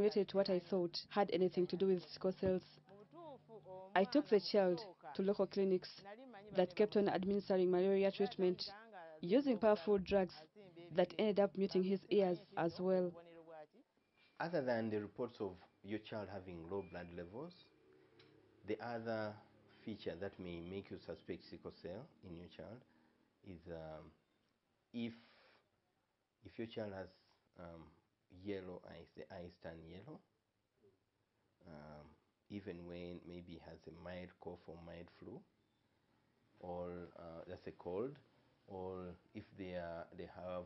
unrelated to what I thought had anything to do with sickle cells. I took the child to local clinics that kept on administering malaria treatment using powerful drugs that ended up muting his ears as well. Other than the reports of your child having low blood levels, the other feature that may make you suspect sickle cell in your child is if your child has yellow eyes, the eyes turn yellow, even when maybe he has a mild cough or mild flu, or that's a cold, or if they have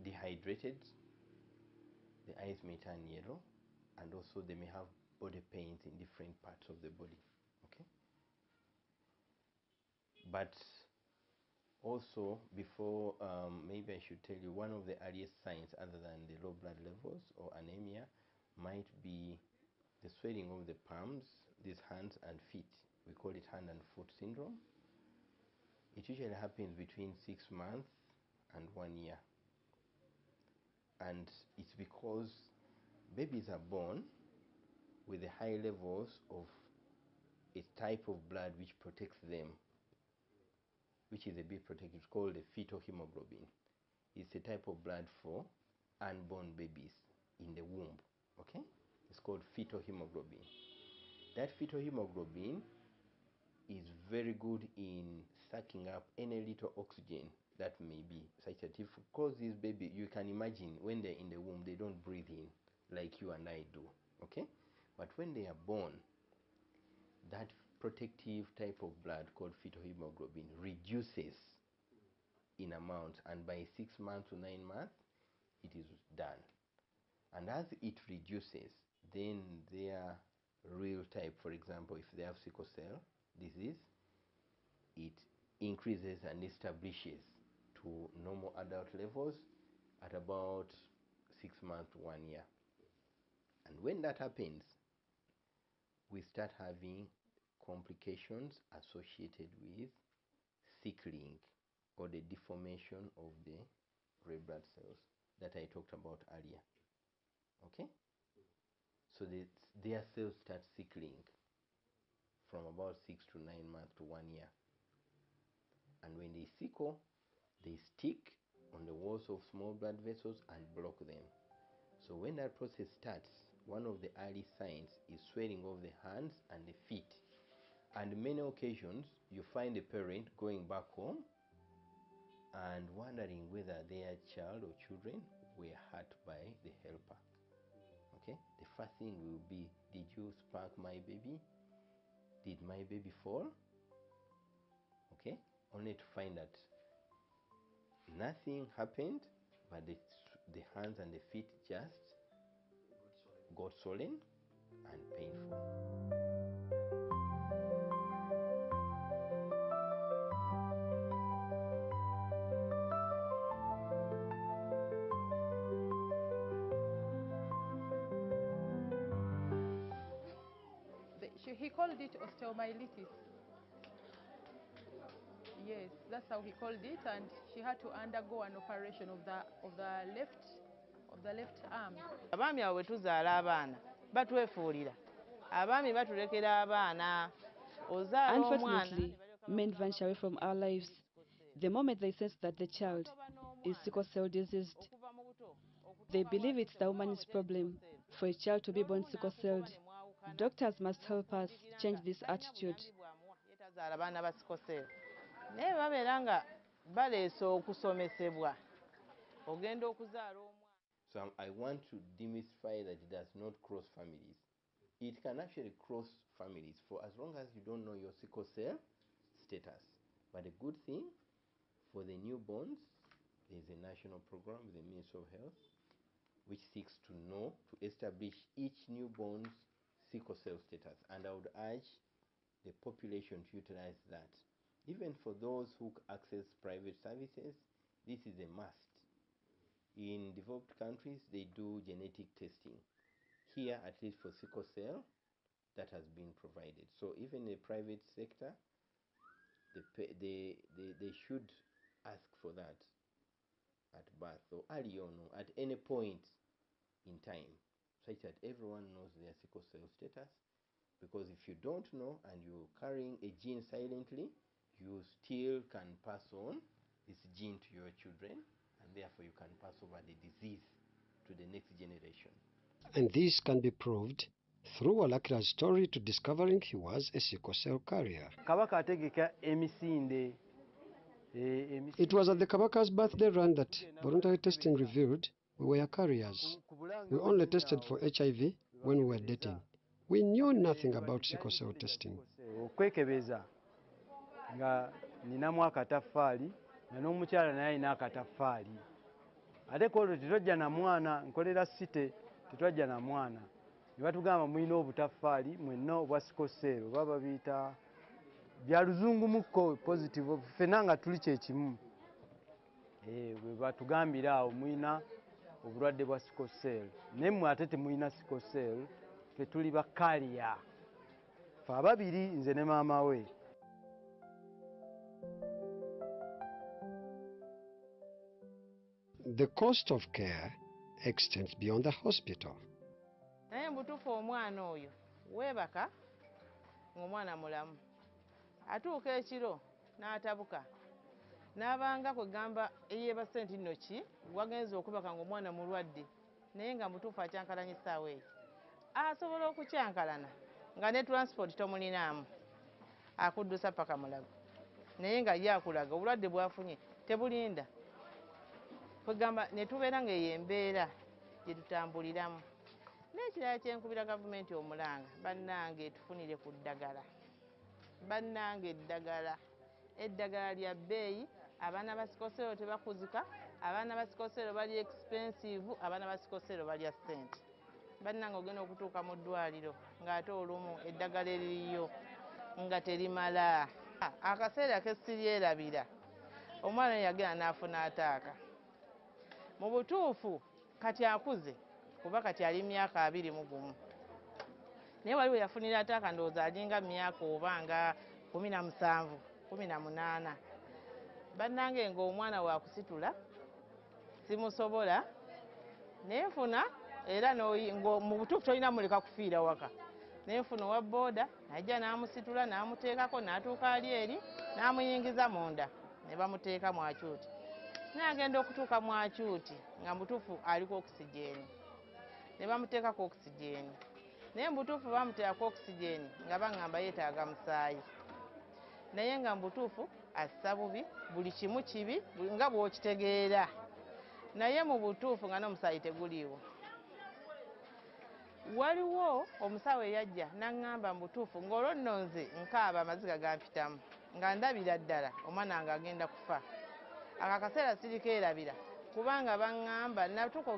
dehydrated, the eyes may turn yellow, and also they may have body pains in different parts of the body. Okay, but also before, maybe I should tell you, one of the earliest signs other than the low blood levels or anemia might be the swelling of the palms, these hands and feet. We call it hand and foot syndrome. It usually happens between 6 months and 1 year, and it's because babies are born with the high levels of a type of blood which protects them, which is a bit protective. It's called the fetal hemoglobin. It's a type of blood for unborn babies in the womb. Okay, it's called fetal hemoglobin. That fetal hemoglobin is very good in sucking up any little oxygen that may be, such that if you cause this baby, you can imagine when they're in the womb, they don't breathe in like you and I do. Okay, but when they are born, that protective type of blood called fetal hemoglobin reduces in amount, and by 6 months to 9 months it is done. And as it reduces, then their real type, for example, if they have sickle cell disease, it increases and establishes to normal adult levels at about 6 months to 1 year. And when that happens, we start having complications associated with sickling, or the deformation of the red blood cells that I talked about earlier. Okay, so their cells start sickling from about 6 to 9 months to 1 year, and when they sickle, they stick on the walls of small blood vessels and block them. So when that process starts, one of the early signs is swelling of the hands and the feet, and many occasions you find a parent going back home and wondering whether their child or children were hurt by the helper. Okay, the first thing will be, did you spank my baby? Did my baby fall? Okay, only to find that nothing happened, but the hands and the feet just got swollen and painful. He called it osteomyelitis. Yes, that's how he called it, and she had to undergo an operation of the left arm. Abaami awo tuzaala abaana batwefuulira. Abaami batulekera abaana. Unfortunately, men vanish away from our lives the moment they sense that the child is sickle cell diseased. They believe it's the woman's problem for a child to be born sickle celled. Doctors must help us change this attitude. Naye babeera nga baleese okusomesebwa. Ogenda okuzaala omwana. So I want to demystify that it does not cross families. It can actually cross families for as long as you don't know your sickle cell status. But a good thing for the newborns, there's a national program with the Ministry of Health which seeks to know, to establish each newborn's sickle cell status. And I would urge the population to utilize that. Even for those who access private services, this is a must. In developed countries, they do genetic testing. Here, at least for sickle cell, that has been provided. So even in the private sector, they should ask for that at birth or early on, or at any point in time. such that everyone knows their sickle cell status. Because if you don't know and you're carrying a gene silently, you still can pass on this gene to your children, and therefore you can pass over the disease to the next generation. And this can be proved through Walakira's story to discovering he was a sickle cell carrier. It was at the Kabaka's birthday run that voluntary testing revealed we were carriers. We only tested for HIV when we were dating. We knew nothing about sickle cell testing. Ninamu akataffaali nga n'omukyala naye alina akataffaali ate ku olwo tetwajja na mwana nkolera site tetwajja na mwana ne batugamba mulina obutaffaali mwenna obwa sikosero oba babiyita bya luzungumukko positive ffenna nga tuli kyekimu bwe batugambira awo mulina obulwadde bwa sikosero naye mmwe ate temulina sikosero ffe tuli bakaliya ffe ababiri nze ne maama we. The cost of care extends beyond the hospital. naye mbutuufu omwana oyo weebaka ng'omwana mulamu atuuka ekiro n'atabuka n'abanga kwegamba eyeebase nti nno ki wagenza okubaka ng'omwana mulwadde naye nga mutuufu akyankalanya essaawa eyo asobola okukyankalana nga ne transport tomulinaamu akuddusa paka Mulago naye nga ye akulaga obulwadde bwafunye tebulinda kwegamba ne tubeera ng'eyo embeera gye tutambuliramu. N'ekirala kyenkubira gavumenti omulanga bannange tufunire ku ddagala bannange eddagala lya bbeeyi abaana ba sikosero tebakuzika abaana ba sikosero bali expensive abaana ba sikosero balya ssente bannange ogenda okutuuka mu ddwaliro ng'ate olumu eddagala eririyo nga terimala akaseera kesiryerabira omwana yagenda n'afuna ataaka mu butuufu kati akuze kuba kati ali myaka 21 naye waliwo yafunira ataaka ndowooza alinga myaka oba nga 17 18 bannange ng'omwana wakusitula simusobola nenfuna era mu butuufu tolina muleka kufiira waka nenfuna owa booda najja n'amusitula n'amuteekako n'atuuka ali eri n'amuyingiza munda ne bamuteeka mu akyuti n'agenda okutuuka mu akyuti nga mutuufu aliko okisigeni ne bamuteekako okisigeni naye mbutuufu bamuteekako okisigeni nga baŋŋamba yeetaaga musaayi naye nga mbutuufu assa bubi buli kimu kibi nga bw'okitegeera naye mu butuufu nga n'omusaayi teguliiwo. Waliwo omusawo eyajja n'aŋŋamba mbutuufu ng'olwo nno nze nkaaba amaziga gampitamu nga ndabira ddala omwana nga agenda kufa ako akaseera sirikeerabira kubanga baŋŋamba natuka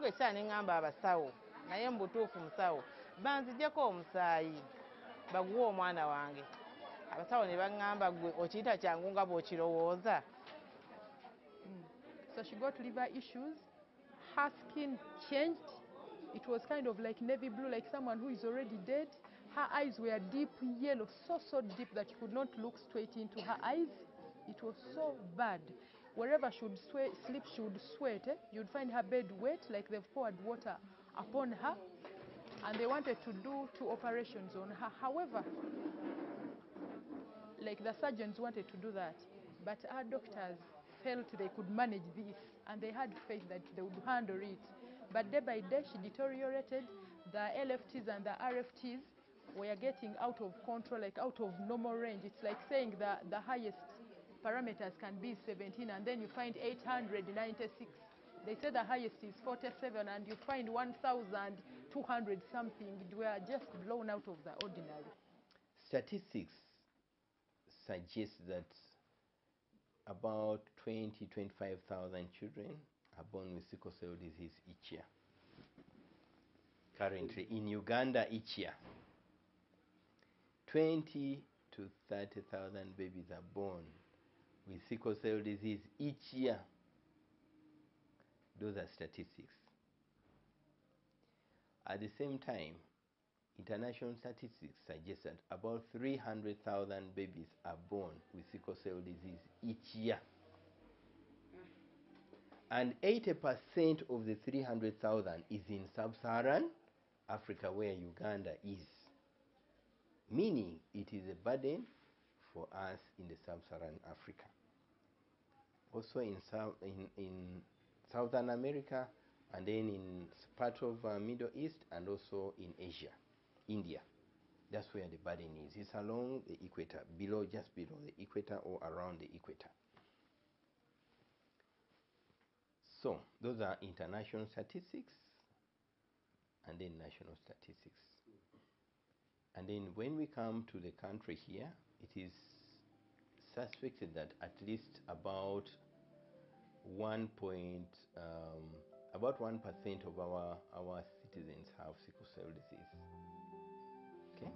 ekiseera ne ŋŋamba abasawo naye mu butuufu musawo banzigyeko omusaayi baguwe omwana wange abasawo ne baŋŋamba gwe okiyita kyangu nga bw'okirowooza. So she got liver issues, her skin changed. It was kind of like navy blue, like someone who is already dead. Her eyes were deep yellow, so deep that you could not look straight into her eyes. It was so bad. Wherever she would sleep, she would sweat. You'd find her bed wet, like they've poured water upon her. And they wanted to do 2 operations on her. However, like the surgeons wanted to do that, but our doctors felt they could manage this, and they had faith that they would handle it. But day by day, she deteriorated. The LFTs and the RFTs were getting out of control, like out of normal range. It's like saying that the highest parameters can be 17, and then you find 896. They say the highest is 47, and you find 1,200 something. We are just blown out of the ordinary. Statistics suggest that about 20,000-25,000 children are born with sickle cell disease each year. Currently in Uganda each year, 20,000 to 30,000 babies are born with sickle cell disease each year. Those are statistics. At the same time, international statistics suggest that about 300,000 babies are born with sickle cell disease each year. And 80% of the 300,000 is in sub-Saharan Africa, where Uganda is. Meaning it is a burden for us in the sub-Saharan Africa. Also in Southern America, and then in part of Middle East, and also in Asia, India. That's where the burden is. It's along the equator, just below the equator or around the equator. So those are international statistics and then national statistics. And then when we come to the country here, it is suspected that at least about 1% of our citizens have sickle cell disease. Okay?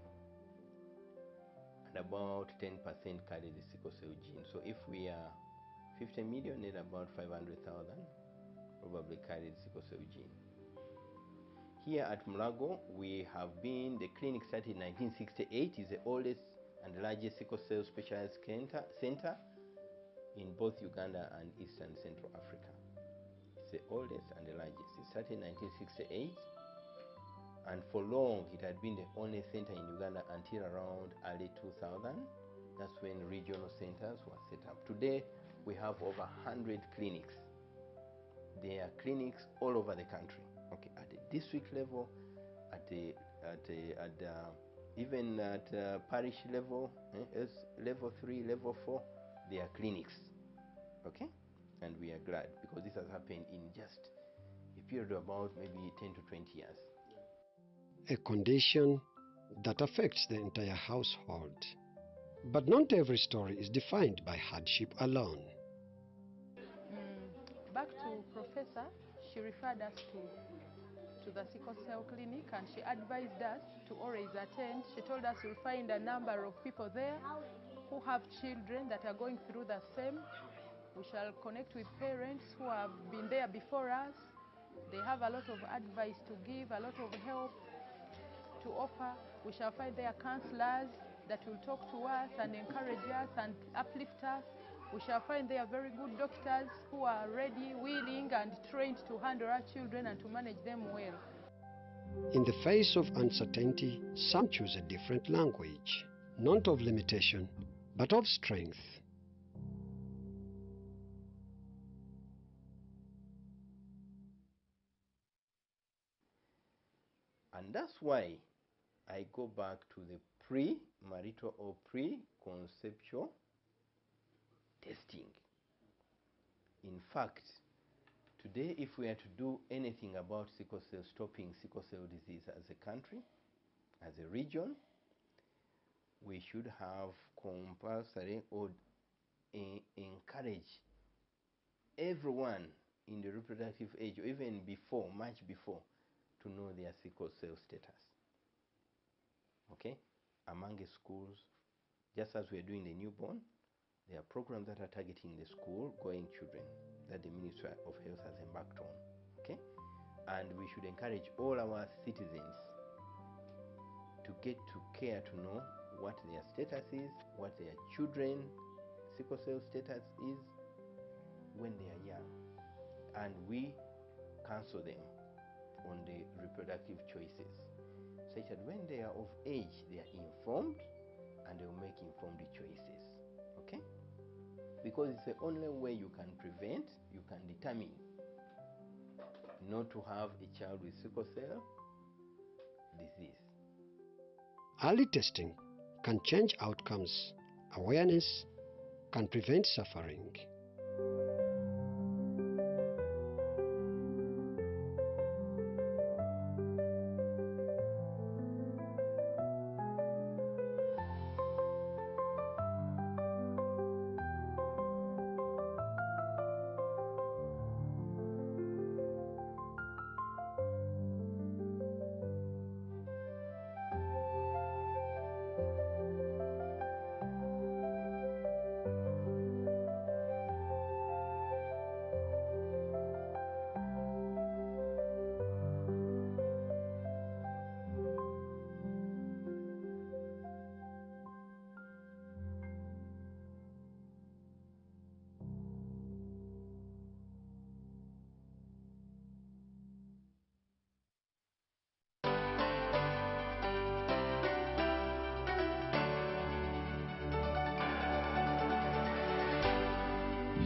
And about 10% carry the sickle cell gene. So if we are 50 million, then about 500,000 probably carry the sickle cell gene. Here at Mulago, we have been, the clinic started in 1968, is the oldest and largest sickle cell specialized center in both Uganda and Eastern Central Africa. It's the oldest and the largest. It started in 1968, and for long it had been the only center in Uganda until around early 2000. That's when regional centers were set up. Today we have over 100 clinics. There are clinics all over the country. Okay, at the district level, even at parish level, level 3, level 4, there are clinics. Okay, and we are glad because this has happened in just a period of about maybe 10 to 20 years. A condition that affects the entire household. But not every story is defined by hardship alone. Back to Professor, she referred us to the sickle cell clinic, and she advised us to always attend. She told us you'll find a number of people there who have children that are going through the same. We shall connect with parents who have been there before us. They have a lot of advice to give, a lot of help to offer. We shall find there counselors that will talk to us and encourage us and uplift us. We shall find there very good doctors who are ready, willing, and trained to handle our children and to manage them well. In the face of uncertainty, some choose a different language, not of limitation, but of strength. And that's why I go back to the pre-marital or pre-conceptual testing. In fact, today if we are to do anything about sickle cell, stopping sickle cell disease as a country, as a region, we should have compulsory or encourage everyone in the reproductive age, or even before, much before, to know their sickle cell status. Okay? Among the schools, just as we are doing the newborn, there are programs that are targeting the school-going children that the Ministry of Health has embarked on. Okay? And we should encourage all our citizens to get to care to know what their status is, what their children's sickle cell status is when they are young. And we counsel them on the reproductive choices, such that when they are of age, they are informed and they will make informed choices. Okay? Because it's the only way you can prevent, you can determine not to have a child with sickle cell disease. Early testing can change outcomes. Awareness can prevent suffering.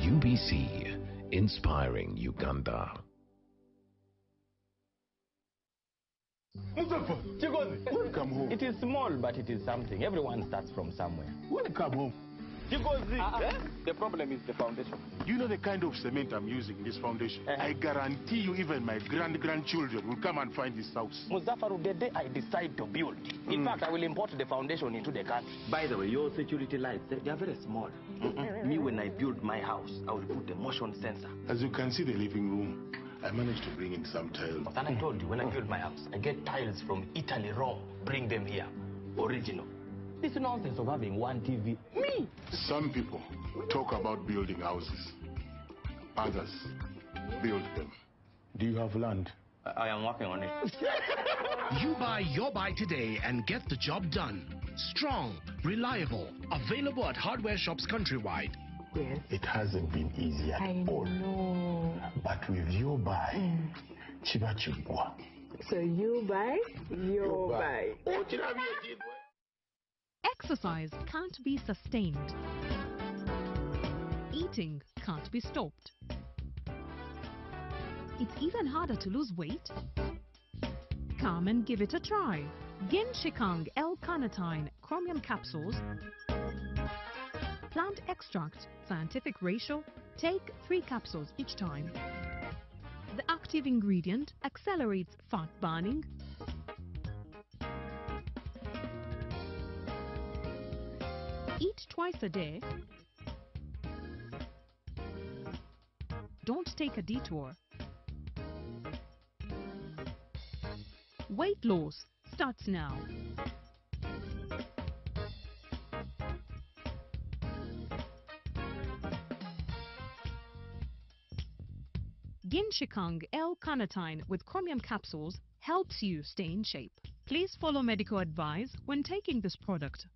UBC, inspiring Uganda. Mustafa, welcome home. It is small, but it is something. Everyone starts from somewhere. Welcome home. The problem is the foundation. You know the kind of cement I'm using in this foundation? I guarantee you even my grandchildren will come and find this house. Muzafaru, the day I decide to build, in fact, I will import the foundation into the country. By the way, your security lights, they are very small. Me, when I build my house, I will put a motion sensor. As you can see, the living room, I managed to bring in some tiles. And I told you, when I build my house, I get tiles from Italy, Rome, bring them here, original. This nonsense of having one TV. Me! Some people talk about building houses. Others build them. Do you have land? I am working on it. You buy your buy today and get the job done. Strong, reliable, available at hardware shops countrywide. Yes. It hasn't been easy at all. I know. But with your buy, chiba chibwa. So you buy, your buy. Exercise can't be sustained. Eating can't be stopped. It's even harder to lose weight. Come and give it a try. Ginshikang L-carnitine chromium capsules. Plant extract, scientific ratio. Take 3 capsules each time. The active ingredient accelerates fat burning. Eat twice a day. Don't take a detour. Weight loss starts now. Ginshikang L-carnitine with chromium capsules helps you stay in shape. Please follow medical advice when taking this product.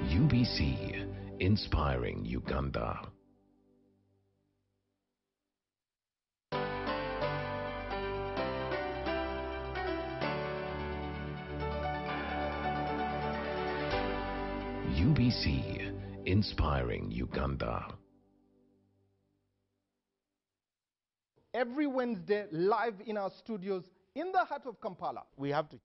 UBC, inspiring Uganda. UBC, inspiring Uganda. Every Wednesday, live in our studios in the heart of Kampala. We have to.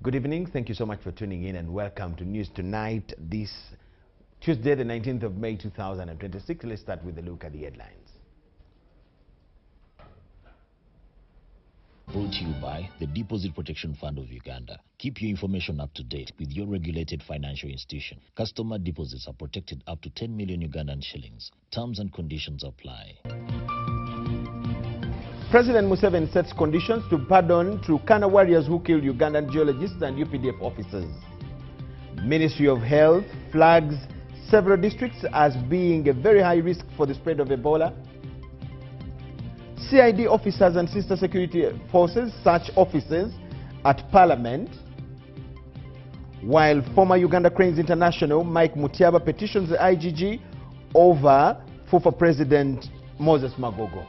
Good evening. Thank you so much for tuning in and welcome to News Tonight this Tuesday, the 19th of May 2026. Let's start with a look at the headlines. Brought to you by the Deposit Protection Fund of Uganda. Keep your information up to date with your regulated financial institution. Customer deposits are protected up to 10 million Ugandan shillings. Terms and conditions apply. President Museveni sets conditions to pardon Turkana warriors who killed Ugandan geologists and UPDF officers. Ministry of Health flags several districts as being a very high risk for the spread of Ebola. CID officers and sister security forces search offices at Parliament. while former Uganda Cranes International Mike Mutiaba petitions the IGG over FUFA President Moses Magogo.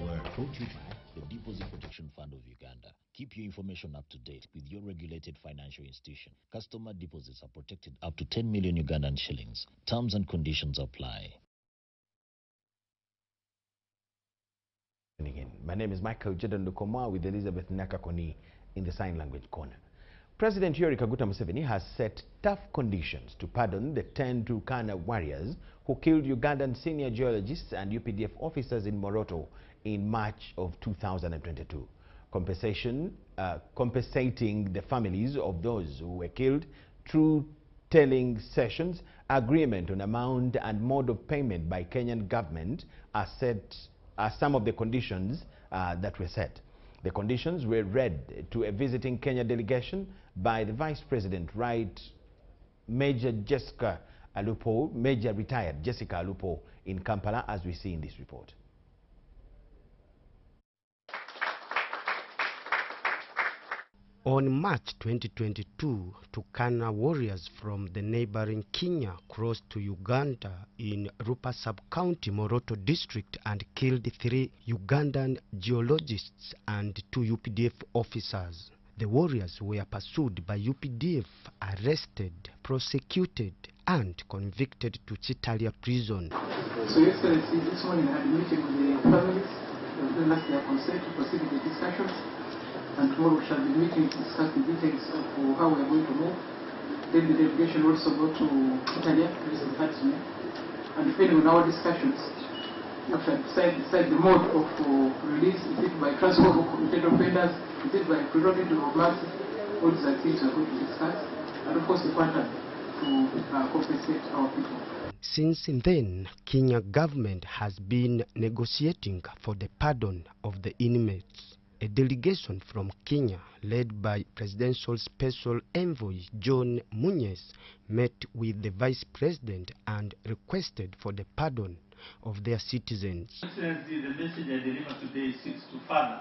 We're brought to you by the Deposit Protection Fund of Uganda. Keep your information up to date with your regulated financial institution. Customer deposits are protected up to 10 million Ugandan shillings. Terms and conditions apply. My name is Michael Jordan Lukomwa with Elizabeth Nakakoni in the Sign Language Corner. President Yoweri Kaguta Museveni has set tough conditions to pardon the 10 Turkana warriors who killed Ugandan senior geologists and UPDF officers in Moroto in March of 2022. Compensating the families of those who were killed through telling sessions, agreement on amount and mode of payment by Kenyan government are some of the conditions that were set. The conditions were read to a visiting Kenya delegation by the Vice President, Right Major Retired Jessica Alupo in Kampala, as we see in this report. On March 2022, Turkana warriors from the neighboring Kenya crossed to Uganda in Rupa Sub-County, Moroto District and killed 3 Ugandan geologists and 2 UPDF officers. The warriors were pursued by UPDF, arrested, prosecuted and convicted to Chitalia prison. So, Your Excellency, this morning I had a meeting with the families. They have given us their consent to proceed with the discussions. And tomorrow we shall be meeting to discuss the details of how we are going to move. Then the delegation will also go to Italy, and depending on our discussions, we shall decide the mode of release. Is it by transfer of committed offenders? Is it by prerogative of mercy? All these are things we are going to discuss. And of course the quantum to compensate our people. Since then, Kenya government has been negotiating for the pardon of the inmates. A delegation from Kenya, led by Presidential Special Envoy John Munyes, met with the Vice President and requested for the pardon of their citizens. Excellency, the message I deliver today seeks to further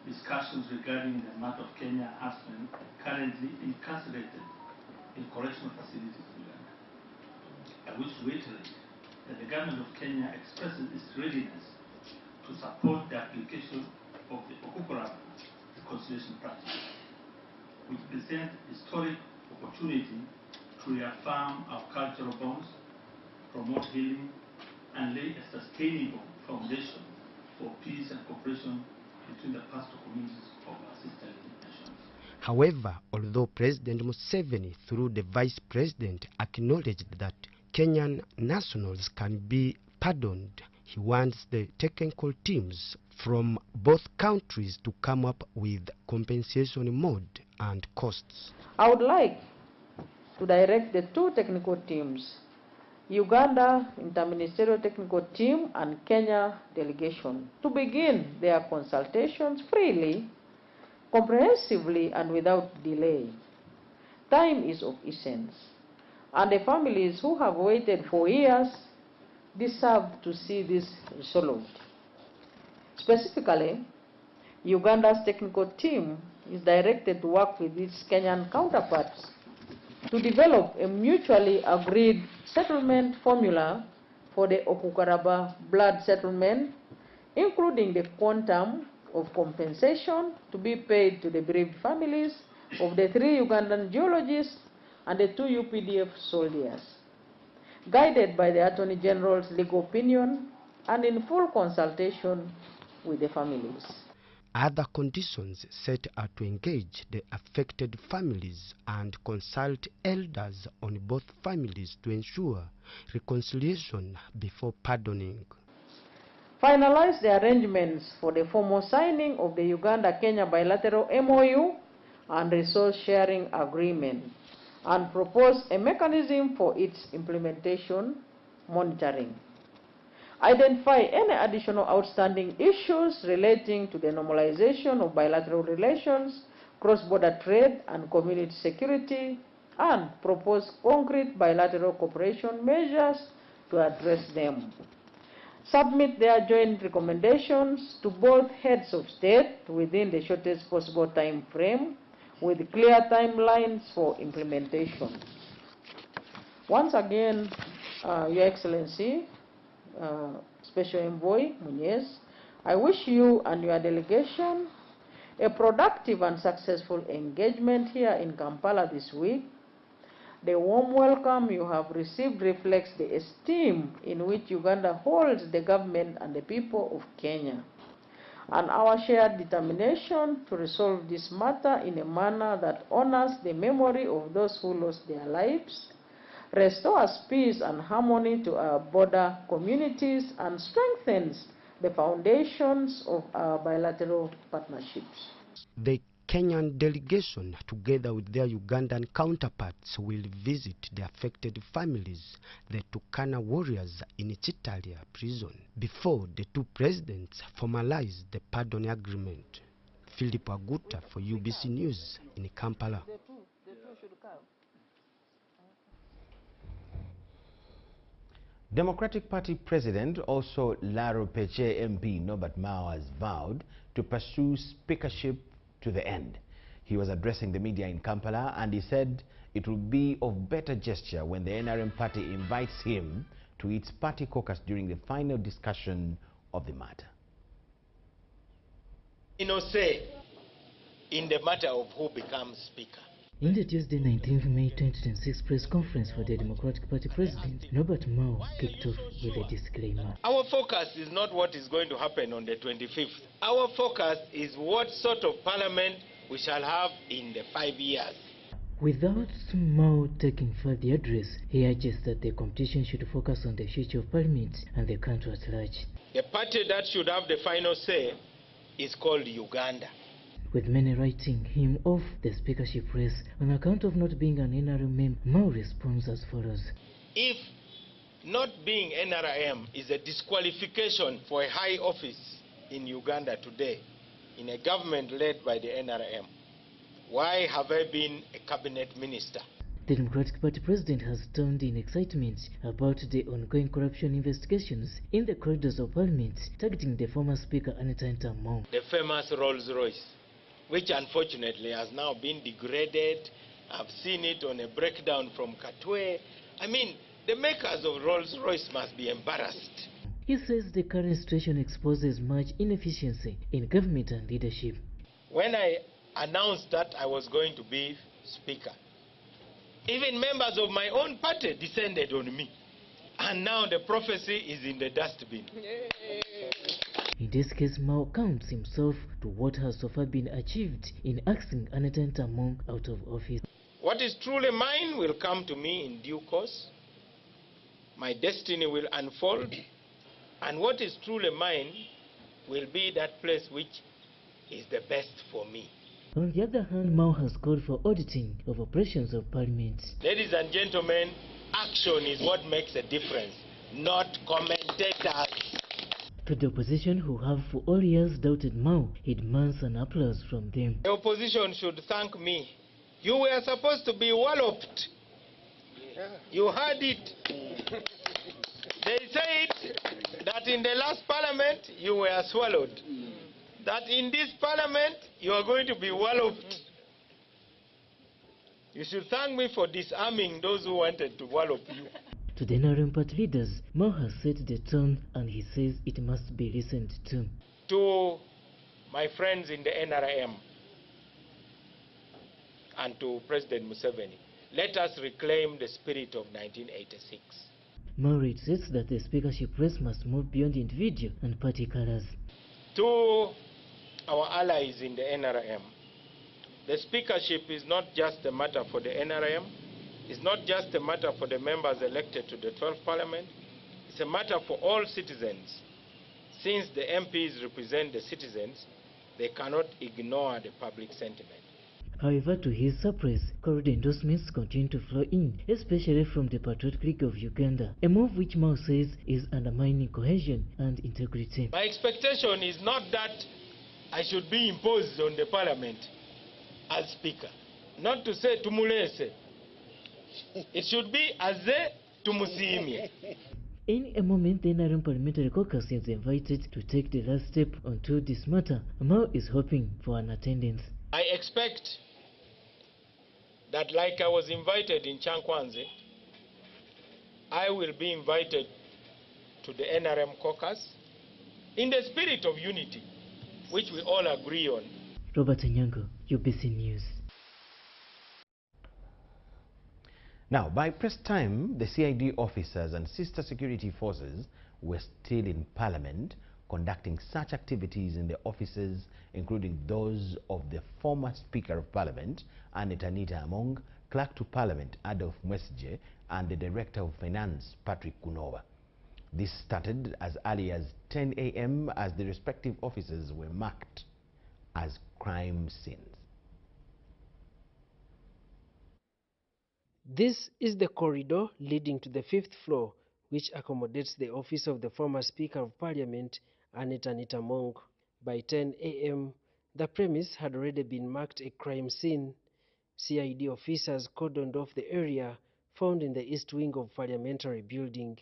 discussions regarding the matter of Kenya husband currently incarcerated in correctional facilities in Uganda. I wish to reiterate that the government of Kenya expresses its readiness to support the application of the Okukuraba reconciliation practice, which presents historic opportunity to reaffirm our cultural bonds, promote healing, and lay a sustainable foundation for peace and cooperation between the pastoral communities of our sister nations. However, although President Museveni, through the Vice President, acknowledged that Kenyan nationals can be pardoned, he wants the technical teams from both countries to come up with compensation mode and costs. I would like to direct the 2 technical teams, Uganda Interministerial Technical Team and Kenya Delegation, to begin their consultations freely, comprehensively and without delay. Time is of essence, and the families who have waited for years deserve to see this resolved. Specifically, Uganda's technical team is directed to work with its Kenyan counterparts to develop a mutually agreed settlement formula for the Okukaraba blood settlement, including the quantum of compensation to be paid to the bereaved families of the 3 Ugandan geologists and the 2 UPDF soldiers, guided by the Attorney General's legal opinion and in full consultation with the families. Other conditions set are to engage the affected families and consult elders on both families to ensure reconciliation before pardoning. Finalize the arrangements for the formal signing of the Uganda-Kenya bilateral MOU and resource sharing agreement, and propose a mechanism for its implementation monitoring. Identify any additional outstanding issues relating to the normalization of bilateral relations, cross-border trade and community security, and propose concrete bilateral cooperation measures to address them. Submit their joint recommendations to both heads of state within the shortest possible time frame, with clear timelines for implementation. Once again, Your Excellency, Special Envoy Munez, I wish you and your delegation a productive and successful engagement here in Kampala this week. The warm welcome you have received reflects the esteem in which Uganda holds the government and the people of Kenya, and our shared determination to resolve this matter in a manner that honors the memory of those who lost their lives, restores peace and harmony to our border communities, and strengthens the foundations of our bilateral partnerships. The Kenyan delegation, together with their Ugandan counterparts, will visit the affected families, the Turkana warriors in Chitalia prison, before the two presidents formalize the pardon agreement. Philip Aguta for UBC News in Kampala. Democratic Party President, also Laro Peche MP Norbert Mao, has vowed to pursue speakership to the end. He was addressing the media in Kampala, and he said it will be of better gesture when the NRM party invites him to its party caucus during the final discussion of the matter. No say in the matter of who becomes speaker. In the Tuesday 19th May 2026 press conference for the Democratic Party President, Norbert Mao kicked off with a disclaimer. Our focus is not what is going to happen on the 25th. Our focus is what sort of parliament we shall have in the 5 years. Without Mao taking further address, he urges that the competition should focus on the future of parliament and the country at large. The party that should have the final say is called Uganda. With many writing him off the speakership race on account of not being an NRM member, Mao responds as follows. If not being NRM is a disqualification for a high office in Uganda today, in a government led by the NRM, why have I been a cabinet minister? The Democratic Party President has turned in excitement about the ongoing corruption investigations in the corridors of Parliament, targeting the former Speaker Anita Mao. The famous Rolls-Royce, which unfortunately has now been degraded. I've seen it on a breakdown from Katwe. I mean, the makers of Rolls-Royce must be embarrassed. He says the current situation exposes much inefficiency in government and leadership. When I announced that I was going to be Speaker, even members of my own party descended on me. And now the prophecy is in the dustbin. In this case, Mao counts himself to what has so far been achieved in axing Anita Mao out of office. What is truly mine will come to me in due course. My destiny will unfold. And what is truly mine will be that place which is the best for me. On the other hand, Mao has called for auditing of operations of Parliament. Ladies and gentlemen, action is what makes a difference, not commentators. To the opposition, who have for all years doubted Mao, he demands an applause from them. The opposition should thank me. You were supposed to be walloped. You heard it. They said that in the last parliament you were swallowed. That in this parliament you are going to be walloped. You should thank me for disarming those who wanted to wallop you. To the NRM party leaders, Mao has set the tone, and he says it must be listened to. To my friends in the NRM and to President Museveni, let us reclaim the spirit of 1986. Mao says that the speakership race must move beyond individual and party colors. To our allies in the NRM, the speakership is not just a matter for the NRM, it's not just a matter for the members elected to the 12th Parliament, it's a matter for all citizens. Since the MPs represent the citizens, they cannot ignore the public sentiment. However, to his surprise, corridor endorsements continue to flow in, especially from the Patriotic League of Uganda, a move which Mao says is undermining cohesion and integrity. My expectation is not that I should be imposed on the Parliament as Speaker. Not to say tumulese. It should be aze tumusimye. In a moment, the NRM Parliamentary Caucus is invited to take the last step onto this matter. Mao is hoping for an attendance. I expect that like I was invited in Chankwanzi, I will be invited to the NRM caucus in the spirit of unity, which we all agree on. Robert Anyango, UBC News. Now, by press time, the CID officers and sister security forces were still in Parliament conducting such activities in the offices, including those of the former Speaker of Parliament, Anita Among, Clerk to Parliament, Adolf Mwesije, and the Director of Finance, Patrick Kunova. This started as early as 10 a.m. as the respective offices were marked as crime scenes. This is the corridor leading to the 5th floor, which accommodates the office of the former Speaker of Parliament, Anita Among. By 10 a.m., the premise had already been marked a crime scene. CID officers cordoned off the area found in the east wing of Parliamentary building.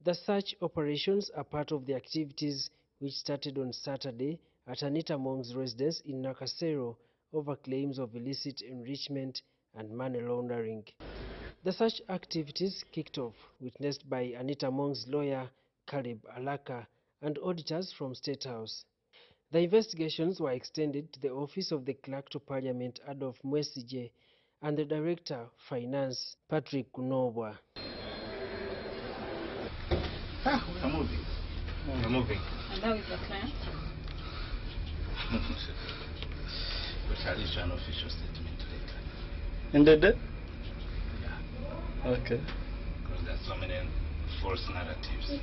The search operations are part of the activities which started on Saturday at Anita Among's residence in Nakasero over claims of illicit enrichment and money laundering. The search activities kicked off, witnessed by Anita Among's lawyer, Caleb Alaka, and auditors from State House. The investigations were extended to the office of the Clerk to Parliament, Adolf Mwesije, and the Director, Finance, Patrick Kunova. We're moving. We're moving. And how is the client? But I'll issue an official statement later. In the day? Yeah. Okay. Because there are so many false narratives.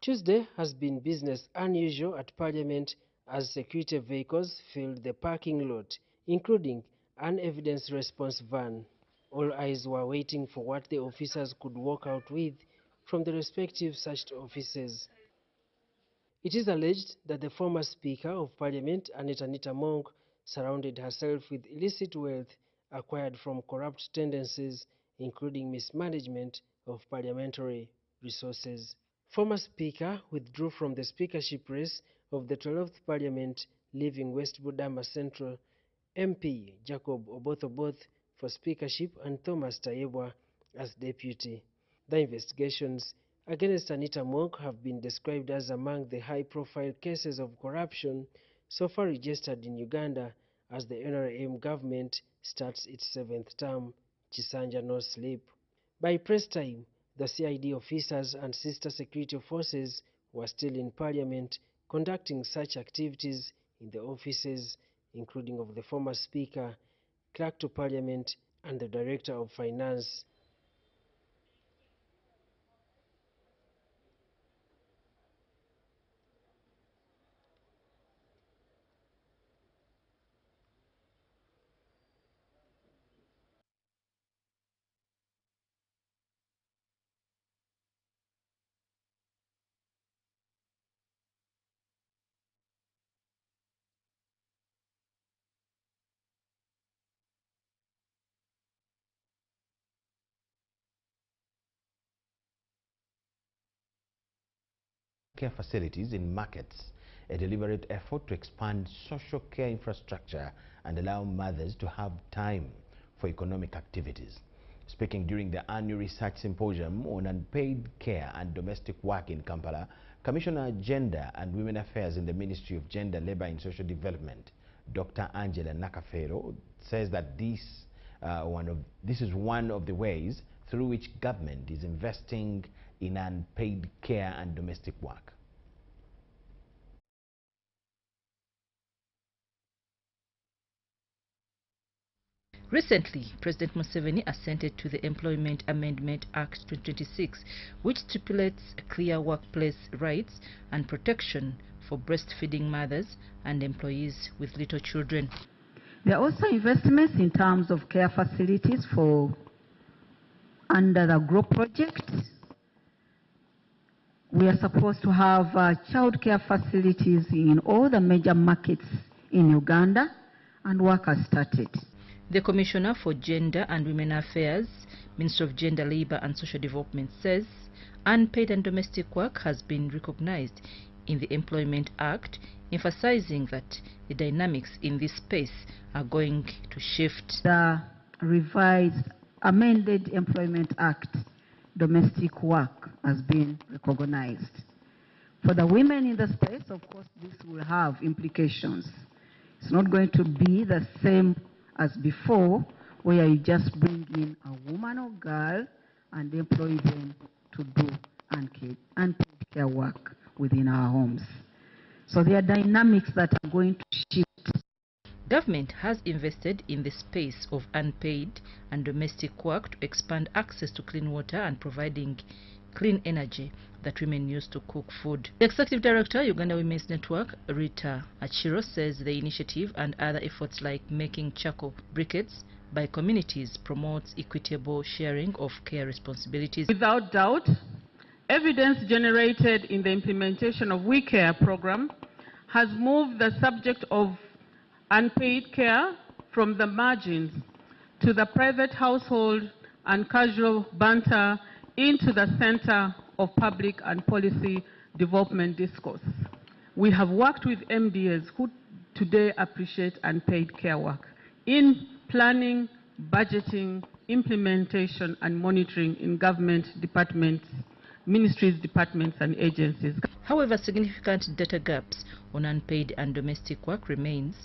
Tuesday has been business unusual at Parliament as security vehicles filled the parking lot, including an evidence response van. All eyes were waiting for what the officers could walk out with from the respective searched offices. It is alleged that the former Speaker of Parliament, Anita Among, surrounded herself with illicit wealth acquired from corrupt tendencies, including mismanagement of parliamentary resources. Former Speaker withdrew from the speakership race of the 12th Parliament, leaving West Budama Central MP Jacob Oboth for speakership and Thomas Tayebwa as deputy. The investigations against Anita Among have been described as among the high-profile cases of corruption so far registered in Uganda as the NRM government starts its 7th term, Chisanja no sleep. By press time, the CID officers and sister security forces were still in Parliament conducting such activities in the offices, including of the former Speaker, Clerk to Parliament, and the Director of Finance. Care facilities in markets, a deliberate effort to expand social care infrastructure and allow mothers to have time for economic activities. Speaking during the annual research symposium on unpaid care and domestic work in Kampala, Commissioner Gender and Women Affairs in the Ministry of Gender, Labour and Social Development, Dr. Angela Nakafero, says that this is one of the ways through which government is investing in unpaid care and domestic work. Recently, President Museveni assented to the Employment Amendment Act 2026, which stipulates clear workplace rights and protection for breastfeeding mothers and employees with little children. There are also investments in terms of care facilities under the GROW project, We are supposed to have childcare facilities in all the major markets in Uganda, and work has started. The Commissioner for Gender and Women Affairs, Minister of Gender, Labour and Social Development, says unpaid and domestic work has been recognized in the Employment Act, emphasizing that the dynamics in this space are going to shift. The revised, amended Employment Act, domestic work has been recognized. For the women in the space, of course, this will have implications. It's not going to be the same as before, where you just bring in a woman or girl and employ them to do unpaid care work within our homes. So there are dynamics that are going to shift. Government has invested in the space of unpaid and domestic work to expand access to clean water and providing clean energy that women use to cook food. The Executive Director, Uganda Women's Network, Rita Achiro, says the initiative and other efforts like making charcoal briquettes by communities promotes equitable sharing of care responsibilities. Without doubt, evidence generated in the implementation of We Care program has moved the subject of unpaid care from the margins to the private household and casual banter into the center of public and policy development discourse. We have worked with MDAs who today appreciate unpaid care work in planning, budgeting, implementation, and monitoring in government departments, ministries, departments, and agencies. However, significant data gaps on unpaid and domestic work remains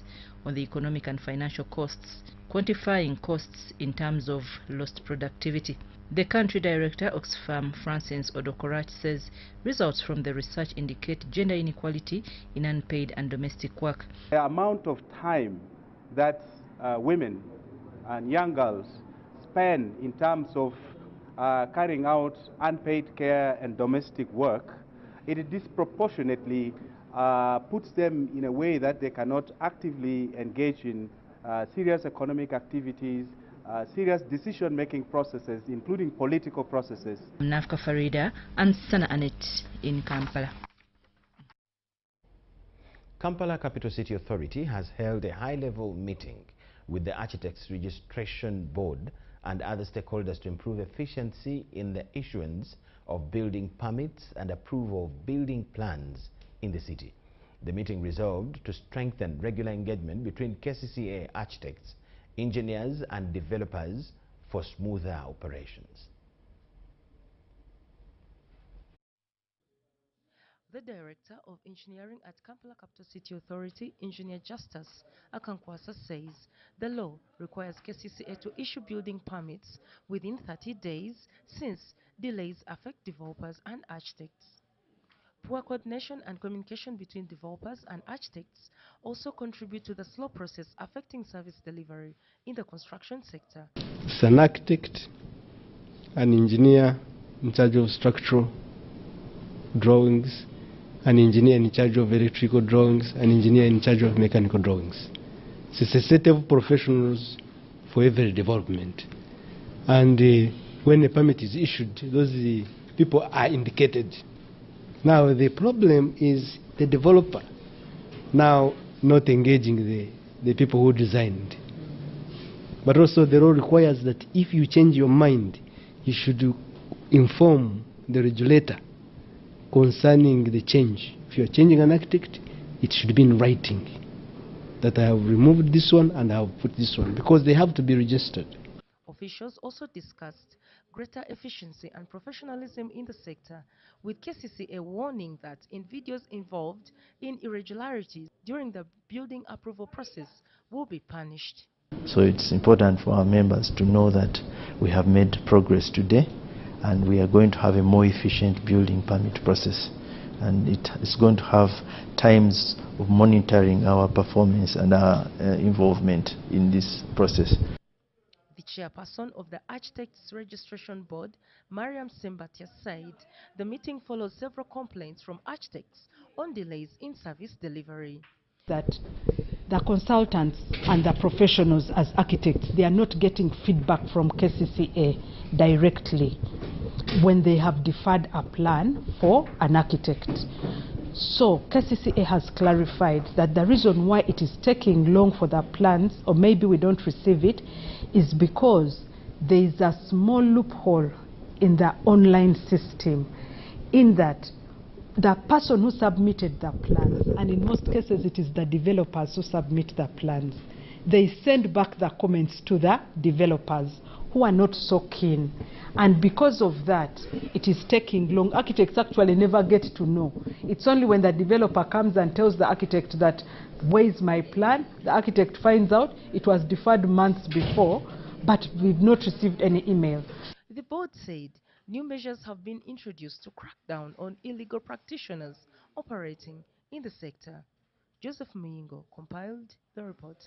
on the economic and financial costs, quantifying costs in terms of lost productivity. The country director, Oxfam, Francis Odokorach, says results from the research indicate gender inequality in unpaid and domestic work. The amount of time that women and young girls spend in terms of carrying out unpaid care and domestic work, it disproportionately puts them in a way that they cannot actively engage in serious economic activities, serious decision-making processes, including political processes. Nafka Farida and Sana Anet in Kampala. Kampala Capital City Authority has held a high-level meeting with the Architects Registration Board and other stakeholders to improve efficiency in the issuance of building permits and approval of building plans in the city. The meeting resolved to strengthen regular engagement between KCCA architects, engineers and developers for smoother operations. The Director of Engineering at Kampala Capital City Authority, Engineer Justice Akankwasa, says the law requires KCCA to issue building permits within 30 days since delays affect developers and architects. Poor coordination and communication between developers and architects also contribute to the slow process affecting service delivery in the construction sector. It's an architect, an engineer in charge of structural drawings, an engineer in charge of electrical drawings, an engineer in charge of mechanical drawings. So it's a set of professionals for every development. And when a permit is issued, those people are indicated. Now the problem is the developer now not engaging the people who designed. But also the law requires that if you change your mind, you should inform the regulator concerning the change. If you are changing an architect, it should be in writing that I have removed this one and I have put this one, because they have to be registered. Officials also discussed greater efficiency and professionalism in the sector, with KCCA warning that individuals involved in irregularities during the building approval process will be punished. So it's important for our members to know that we have made progress today and we are going to have a more efficient building permit process, and it is going to have times of monitoring our performance and our involvement in this process. The chairperson of the Architects Registration Board, Mariam Sembatia, said the meeting follows several complaints from architects on delays in service delivery. That the consultants and the professionals as architects, they are not getting feedback from KCCA directly. when they have deferred a plan for an architect. So KCCA has clarified that the reason why it is taking long for the plans, or maybe we don't receive it, is because there is a small loophole in the online system, in that the person who submitted the plans, and in most cases it is the developers who submit the plans, they send back the comments to the developers who are not so keen. And because of that, it is taking long. Architects actually never get to know. It's only when the developer comes and tells the architect that, where is my plan? The architect finds out it was deferred months before, but we've not received any email. The board said new measures have been introduced to crack down on illegal practitioners operating in the sector. Joseph Muyingo compiled the report.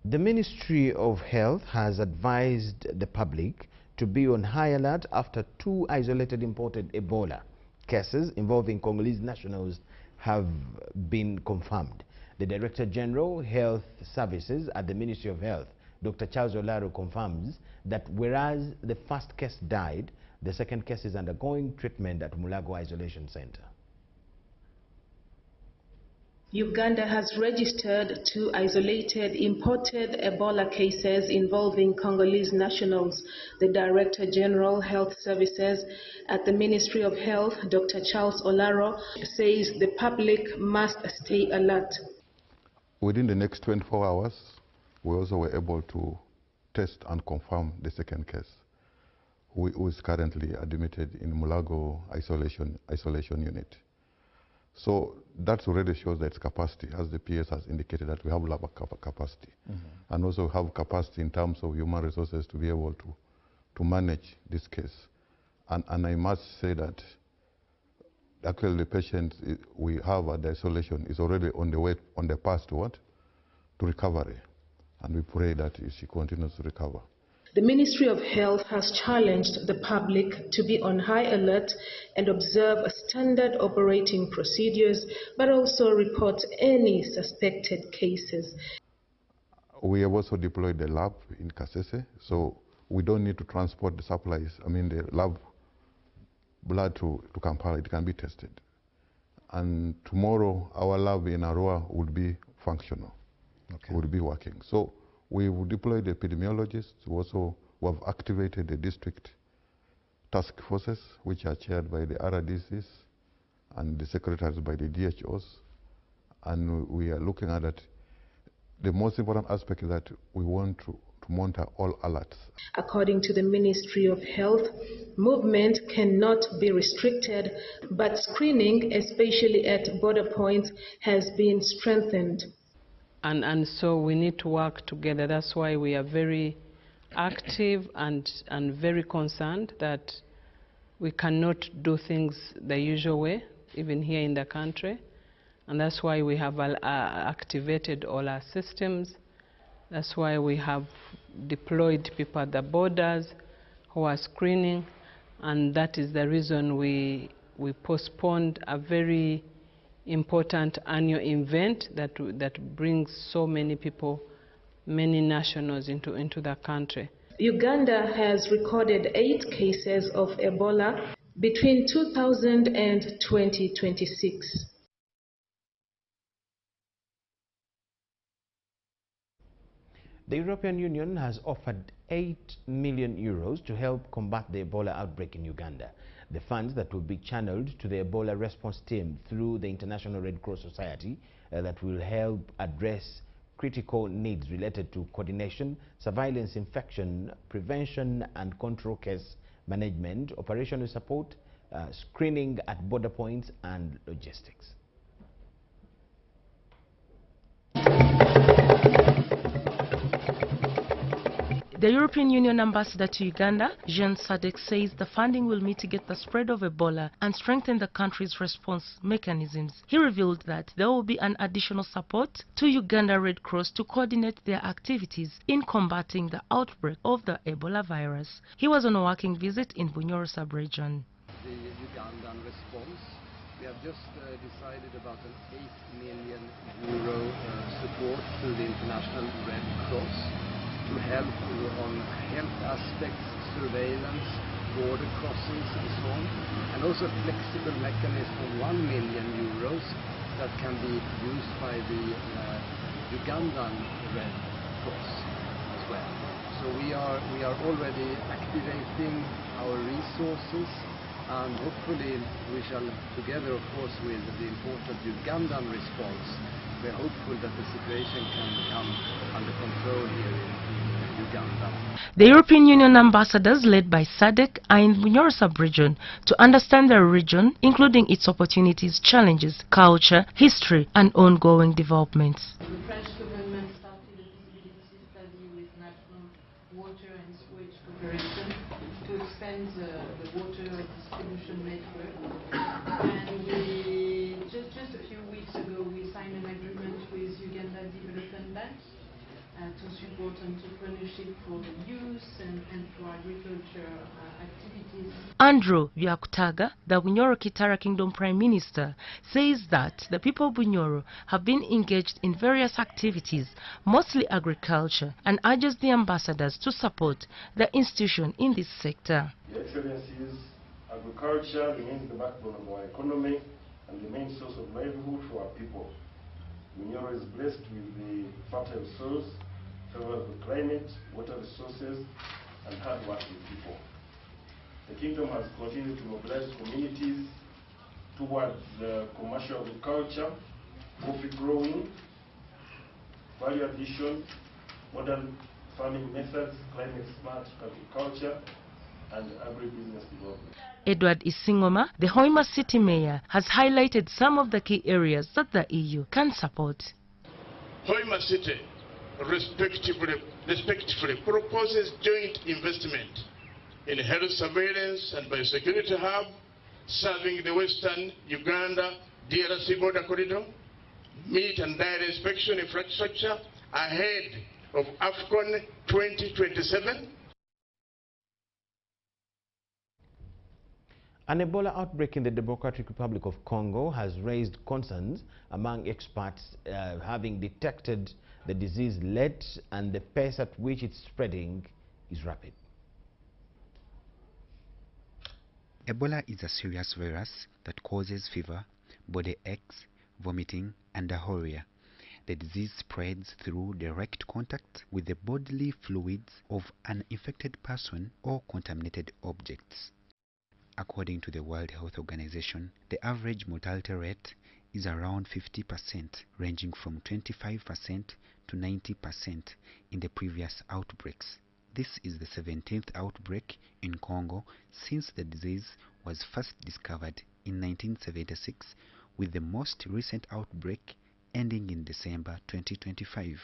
The Ministry of Health has advised the public to be on high alert after 2 isolated imported Ebola cases involving Congolese nationals have been confirmed. The Director General, Health Services at the Ministry of Health, Dr. Charles Olaro, confirms that whereas the first case died, the second case is undergoing treatment at Mulago Isolation Center. Uganda has registered 2 isolated imported Ebola cases involving Congolese nationals. The Director General, Health Services at the Ministry of Health, Dr. Charles Olaro, says the public must stay alert. Within the next 24 hours, we also were able to test and confirm the second case, who is currently admitted in Mulago isolation unit. So that already shows that its capacity, as the PS has indicated, that we have lab capacity. And also have capacity in terms of human resources to be able to manage this case. And I must say that actually the patient we have at the isolation is already on the way, on the path to what? To recovery. And we pray that she continues to recover. The Ministry of Health has challenged the public to be on high alert and observe standard operating procedures, but also report any suspected cases. We have also deployed the lab in Kasese, so we don't need to transport the supplies, the lab blood to Kampala. It can be tested. And tomorrow, our lab in Arua would be functional, would be working. So we will deploy the epidemiologists. We have activated the district task forces, which are chaired by the RDCs and the secretaries by the DHOs. And we are looking at it. The most important aspect is that we want to monitor all alerts. According to the Ministry of Health, movement cannot be restricted, but screening, especially at border points, has been strengthened. And so we need to work together. That's why we are very active and very concerned that we cannot do things the usual way, even here in the country. And that's why we have activated all our systems. That's why we have deployed people at the borders who are screening. And that is the reason we postponed a very important annual event that brings so many people, many nationals into the country. Uganda has recorded 8 cases of Ebola between 2000 and 2026. The European Union has offered €8 million to help combat the Ebola outbreak in Uganda. The funds that will be channeled to the Ebola response team through the International Red Cross Society that will help address critical needs related to coordination, surveillance, infection, prevention and control case management, operational support, screening at border points and logistics. The European Union ambassador to Uganda, Jean Sadek, says the funding will mitigate the spread of Ebola and strengthen the country's response mechanisms. He revealed that there will be an additional support to Uganda Red Cross to coordinate their activities in combating the outbreak of the Ebola virus. He was on a working visit in Bunyoro sub-region. The Ugandan response, we have just decided about an €8 million support to the International Red Cross to help on health aspects, surveillance, border crossings and so on, and also a flexible mechanism of 1 million euros that can be used by the Ugandan Red Cross as well. So we are already activating our resources, and hopefully we shall, together of course with the important Ugandan response, we're hopeful that the situation can come under control here in Uganda. The European Union ambassadors led by SADC are in Bunyoro sub-region to understand the region, including its opportunities, challenges, culture, history and ongoing developments. The French government started a feasibility study with National Water and Sewage Corporation to expand the water distribution network. And just a few weeks ago we signed an agreement with Uganda Development Bank to support entrepreneurship for the youth and for agriculture activities. Andrew Byakutaga, the Bunyoro Kitara Kingdom Prime Minister, says that the people of Bunyoro have been engaged in various activities, mostly agriculture, and urges the ambassadors to support the institution in this sector. Your Excellencies, agriculture remains the backbone of our economy and the main source of livelihood for our people. Bunyoro is blessed with the fertile soils, favorable climate, water resources, and hard-working people. The Kingdom has continued to mobilize communities towards commercial agriculture, coffee growing, value addition, modern farming methods, climate-smart agriculture, and agribusiness development. Edward Isingoma, the Hoima City Mayor, has highlighted some of the key areas that the EU can support. Hoima City respectively proposes joint investment in health surveillance and biosecurity hub, serving the Western Uganda DRC border corridor, meat and dairy inspection infrastructure ahead of AFCON 2027. An Ebola outbreak in the Democratic Republic of Congo has raised concerns among experts, having detected the disease late and the pace at which it's spreading is rapid. Ebola is a serious virus that causes fever, body aches, vomiting, and diarrhea. The disease spreads through direct contact with the bodily fluids of an infected person or contaminated objects. According to the World Health Organization, the average mortality rate is around 50%, ranging from 25% to 90% in the previous outbreaks. This is the 17th outbreak in Congo since the disease was first discovered in 1976, with the most recent outbreak ending in December 2025.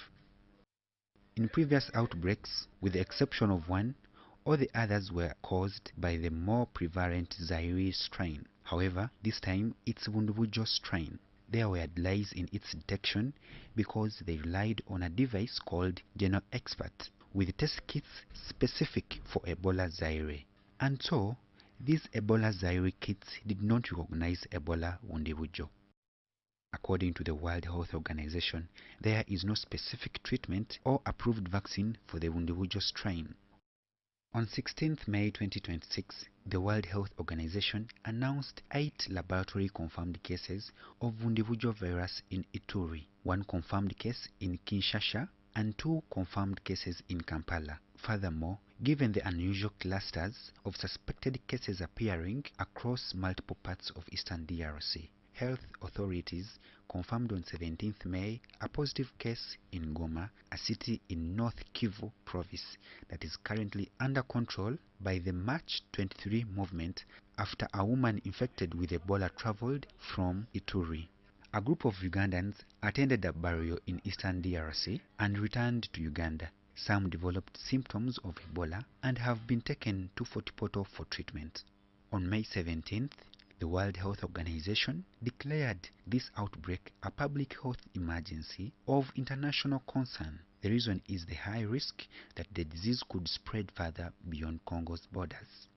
In previous outbreaks, with the exception of one, all the others were caused by the more prevalent Zaire strain. However, this time it's Vunduvujo strain. There were delays in its detection because they relied on a device called GenoExpert with test kits specific for Ebola Zaire. And so, these Ebola Zaire kits did not recognize Ebola Vunduvujo. According to the World Health Organization, there is no specific treatment or approved vaccine for the Vunduvujo strain. On 16th May 2026, the World Health Organization announced 8 laboratory-confirmed cases of Vunduvujo virus in Ituri, 1 confirmed case in Kinshasa, and 2 confirmed cases in Kampala. Furthermore, given the unusual clusters of suspected cases appearing across multiple parts of eastern DRC, health authorities confirmed on 17th May a positive case in Goma, a city in North Kivu province that is currently under control by the March 23 movement after a woman infected with Ebola traveled from Ituri. A group of Ugandans attended a burial in eastern DRC and returned to Uganda. Some developed symptoms of Ebola and have been taken to Fort Portal for treatment. On May 17th, the World Health Organization declared this outbreak a public health emergency of international concern. The reason is the high risk that the disease could spread further beyond Congo's borders.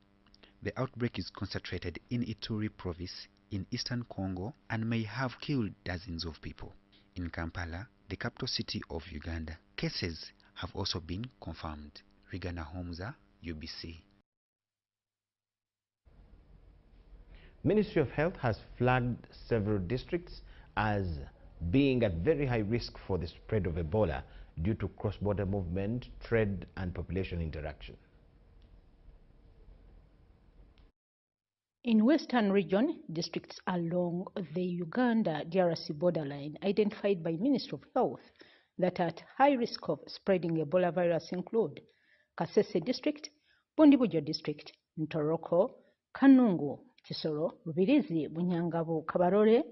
The outbreak is concentrated in Ituri province in eastern Congo and may have killed dozens of people. In Kampala, the capital city of Uganda, cases have also been confirmed. Rigana Homza, UBC. Ministry of Health has flagged several districts as being at very high risk for the spread of Ebola due to cross-border movement, trade and population interaction. In Western region, districts along the Uganda-DRC borderline identified by Ministry of Health that are at high risk of spreading Ebola virus include Kasese District, Bundibujo District, Ntoroko, Kanungu, Kisoro, Rubirizi, Bunyangabo, Kabarore,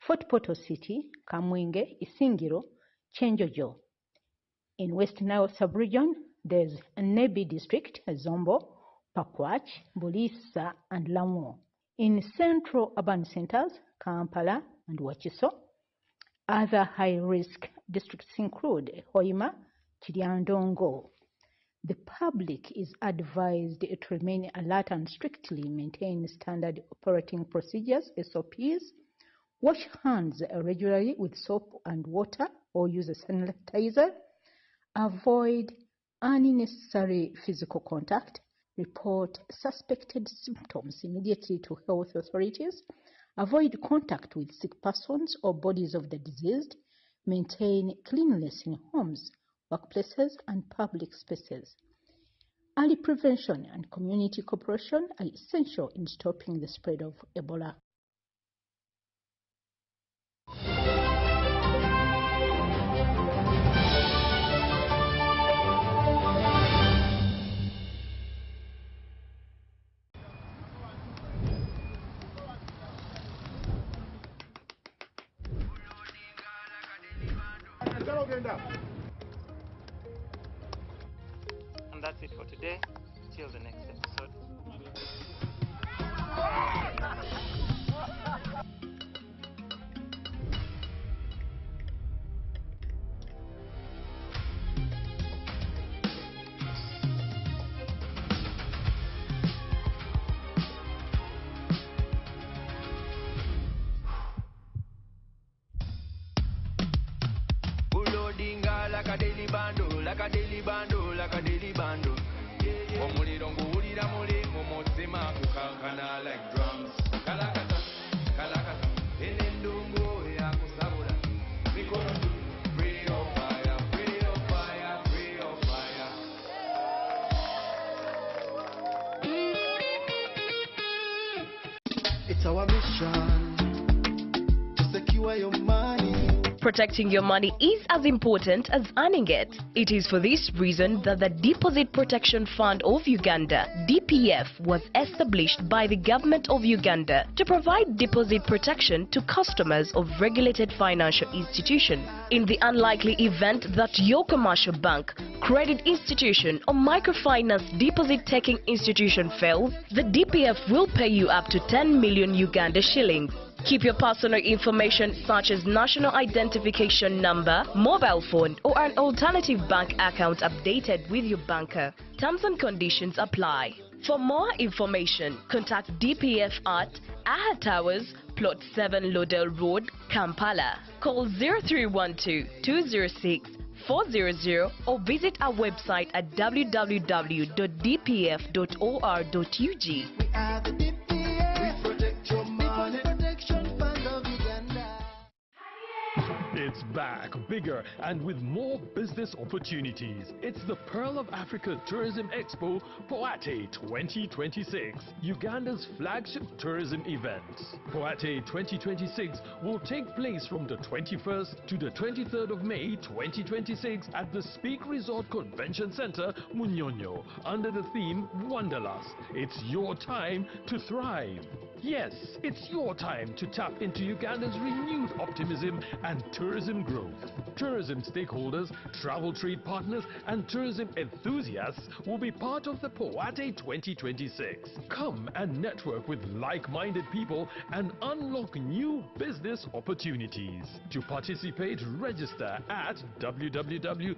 Fort Portal City, Kamwinge, Isingiro, Chenjojo. In West Nile sub-region, there's Nebi District, Zombo, Pakwach, Bulisa, and Lamu. In central urban centers, Kampala and Wakiso. Other high-risk districts include Hoima, Kiryandongo. The public is advised to remain alert and strictly maintain standard operating procedures, SOPs, wash hands regularly with soap and water or use a sanitizer, avoid unnecessary physical contact, report suspected symptoms immediately to health authorities, avoid contact with sick persons or bodies of the deceased, maintain cleanliness in homes, workplaces, and public spaces. Early prevention and community cooperation are essential in stopping the spread of Ebola. And that's it for today. Till the next episode. Like a daily bando, like a daily bando, like a daily bando. Omuliro nguwulira muli mu mutima kukankana like drums. Kalakata, kalakata, enendungu yakusabula. Mikono tu, free your fire, free your fire, free your fire. It's our mission to secure your money. Protecting your money is as important as earning it. It is for this reason that the Deposit Protection Fund of Uganda, DPF, was established by the government of Uganda to provide deposit protection to customers of regulated financial institutions. In the unlikely event that your commercial bank, credit institution or microfinance deposit-taking institution fails, the DPF will pay you up to 10 million Uganda shillings. Keep your personal information such as national identification number, mobile phone or an alternative bank account updated with your banker. Terms and conditions apply. For more information, contact DPF at Aha Towers, Plot 7 Lodell Road, Kampala. Call 0312-206-400 or visit our website at www.dpf.or.ug. It's back, bigger, and with more business opportunities. It's the Pearl of Africa Tourism Expo, Poate 2026, Uganda's flagship tourism event. Poate 2026 will take place from the 21st to the 23rd of May 2026 at the Speak Resort Convention Center, Munyonyo, under the theme Wanderlust. It's your time to thrive. Yes, it's your time to tap into Uganda's renewed optimism and tourism growth. Tourism stakeholders, travel trade partners, and tourism enthusiasts will be part of the Poate 2026. Come and network with like-minded people and unlock new business opportunities. To participate, register at www.poate.co.ug.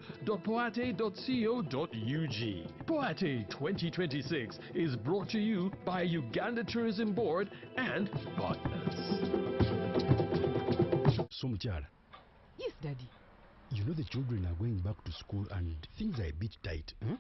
Poate 2026 is brought to you by Uganda Tourism Board and partners. Yes, Daddy. You know the children are going back to school and things are a bit tight. Huh?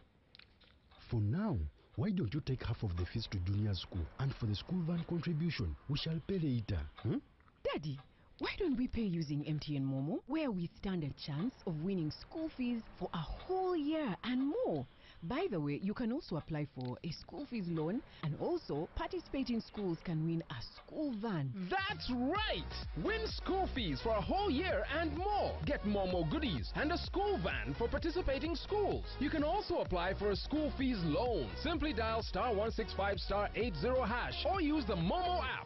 For now, why don't you take half of the fees to junior school, and for the school van contribution, we shall pay later. Huh? Daddy, why don't we pay using MTN Momo, where we stand a chance of winning school fees for a whole year and more? By the way, you can also apply for a school fees loan, and also participating schools can win a school van. That's right! Win school fees for a whole year and more. Get Momo goodies and a school van for participating schools. You can also apply for a school fees loan. Simply dial *165 *80# or use the Momo app.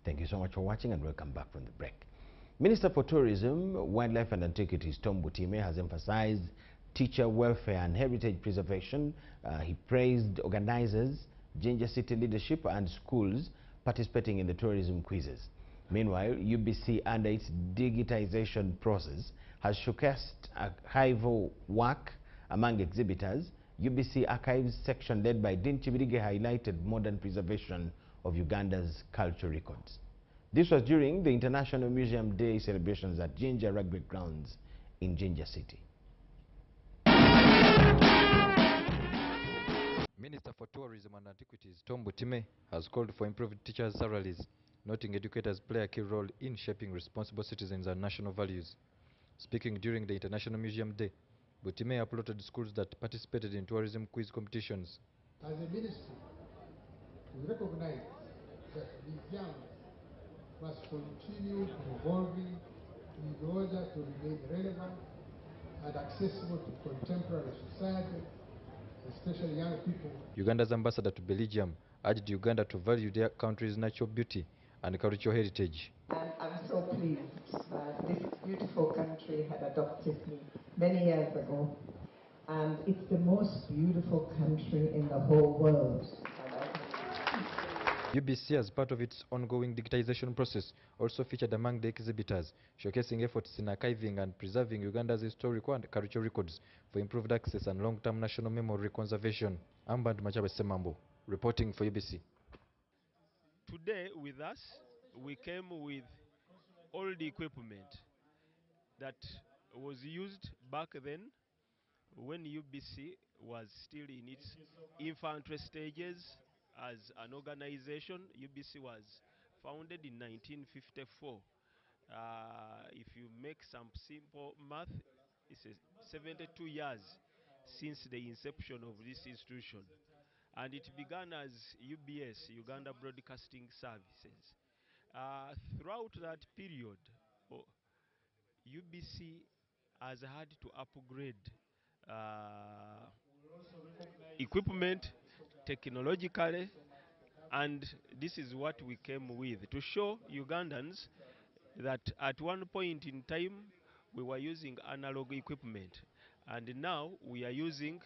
Thank you so much for watching and welcome back from the break. Minister for Tourism, Wildlife and Antiquities Tom Butime has emphasized teacher welfare and heritage preservation. He praised organizers, Jinja City leadership and schools participating in the tourism quizzes. Meanwhile, UBC under its digitization process has showcased archival work among exhibitors. UBC Archives section led by Dean Chibirige highlighted modern preservation of Uganda's cultural records. This was during the International Museum Day celebrations at Jinja Rugby Grounds in Jinja City. Minister for Tourism and Antiquities Tom Butime has called for improved teachers' salaries, noting educators play a key role in shaping responsible citizens and national values. Speaking during the International Museum Day, Butime applauded schools that participated in tourism quiz competitions. As a ministry, we recognize that the young must continue evolving in order to remain relevant and accessible to contemporary society, especially young people. Uganda's ambassador to Belgium urged Uganda to value their country's natural beauty and cultural heritage. And I'm so pleased that this beautiful country had adopted me many years ago. And it's the most beautiful country in the whole world. UBC, as part of its ongoing digitization process, also featured among the exhibitors, showcasing efforts in archiving and preserving Uganda's historical and cultural records for improved access and long-term national memory conservation. Amband Machabe Semambo, reporting for UBC. Today with us, we came with all the equipment that was used back then when UBC was still in its infantry stages. As an organization, UBC was founded in 1954. If you make some simple math, it's 72 years since the inception of this institution. And it began as UBS, Uganda Broadcasting Services. Throughout that period, UBC has had to upgrade equipment technologically, and this is what we came with to show Ugandans that at one point in time we were using analog equipment and now we are using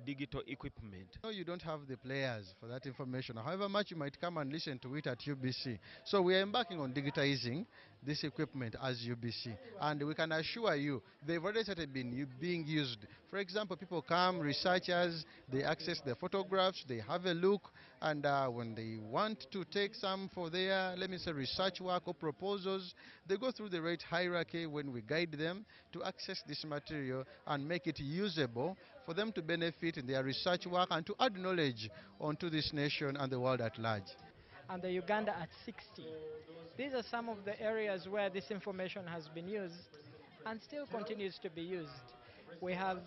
digital equipment. No, you don't have the players for that information, however much you might come and listen to it at UBC. So we are embarking on digitizing this equipment as UBC, and we can assure you they've already started being used. For example, people come, researchers, they access the photographs, they have a look, and when they want to take some for their, let me say, research work or proposals, they go through the right hierarchy when we guide them to access this material and make it usable for them to benefit in their research work and to add knowledge onto this nation and the world at large. And the Uganda at 60. These are some of the areas where this information has been used and still continues to be used. We have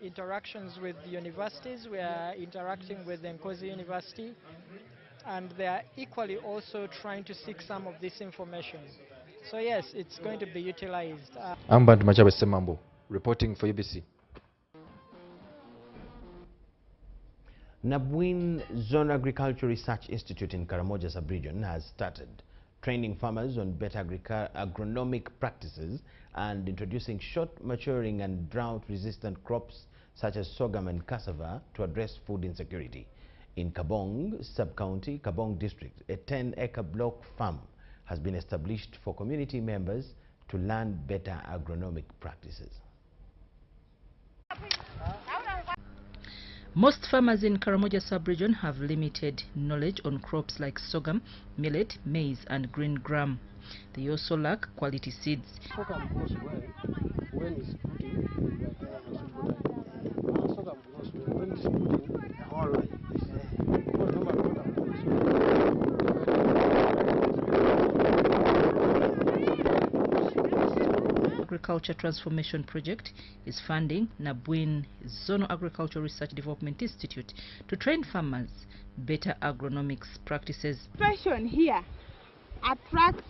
interactions with universities. We are interacting with Nkozi University, and they are equally also trying to seek some of this information. So yes, it's going to be utilized. Amband Machabe Semambo, reporting for UBC. Nabwin Zone Agriculture Research Institute in Karamoja Sub-Region has started training farmers on better agronomic practices and introducing short maturing and drought-resistant crops such as sorghum and cassava to address food insecurity. In Kabong Sub-County, Kabong District, a 10-acre block farm has been established for community members to learn better agronomic practices. Most farmers in Karamoja sub-region have limited knowledge on crops like sorghum, millet, maize and green gram. They also lack quality seeds. Sorghum grows well when it's putting like sorghum grows well when it's putting the whole line. Because normally what I'm doing Agriculture Transformation Project is funding Nabwin Zonal Agricultural Research Development Institute to train farmers better agronomics practices. Situation here attracts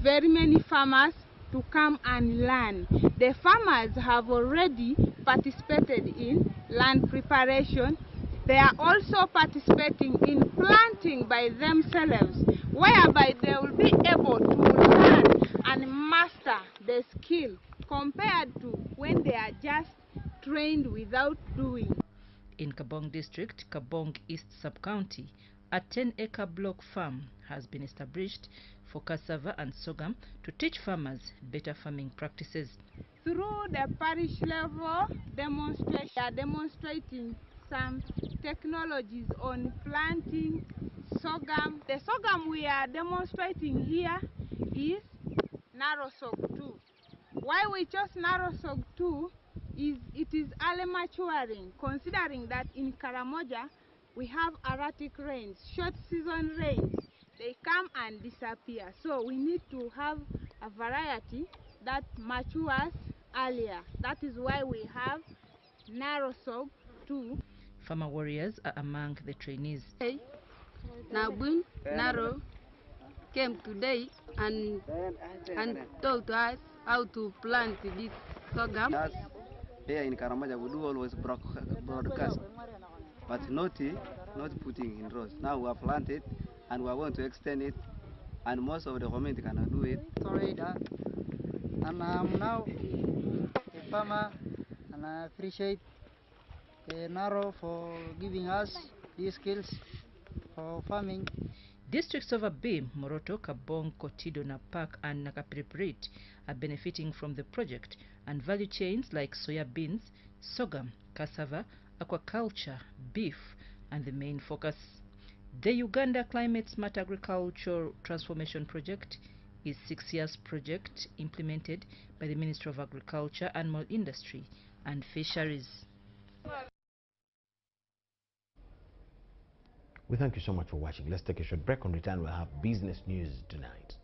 very many farmers to come and learn. The farmers have already participated in land preparation. They are also participating in planting by themselves, whereby they will be able to learn and master the skill compared to when they are just trained without doing. In Kabong District, Kabong East Sub-County, a 10-acre block farm has been established for cassava and sorghum to teach farmers better farming practices. Through the parish level demonstration, they are demonstrating some technologies on planting sorghum. The sorghum we are demonstrating here is Narosog 2. Why we chose Narosog 2 is it is early maturing, considering that in Karamoja we have erratic rains, short season rains. They come and disappear. So we need to have a variety that matures earlier. That is why we have Narosog 2. Farmer warriors are among the trainees. Hey, Nabwin Naro came today and told us how to plant this sorghum. Here in Karamoja we do always broadcast, but not putting in rows. Now we have planted and we are going to extend it, and most of the community cannot do it. And I'm now a farmer, and I appreciate Naro for giving us these skills for farming. Districts of Abim, Moroto, Kabong, Kotido, Napak and Nakapiripirit are benefiting from the project, and value chains like soya beans, sorghum, cassava, aquaculture, beef and the main focus. The Uganda Climate Smart Agriculture Transformation Project is a 6-year project implemented by the Ministry of Agriculture, Animal Industry and Fisheries. We thank you so much for watching. Let's take a short break. On return, we'll have business news tonight.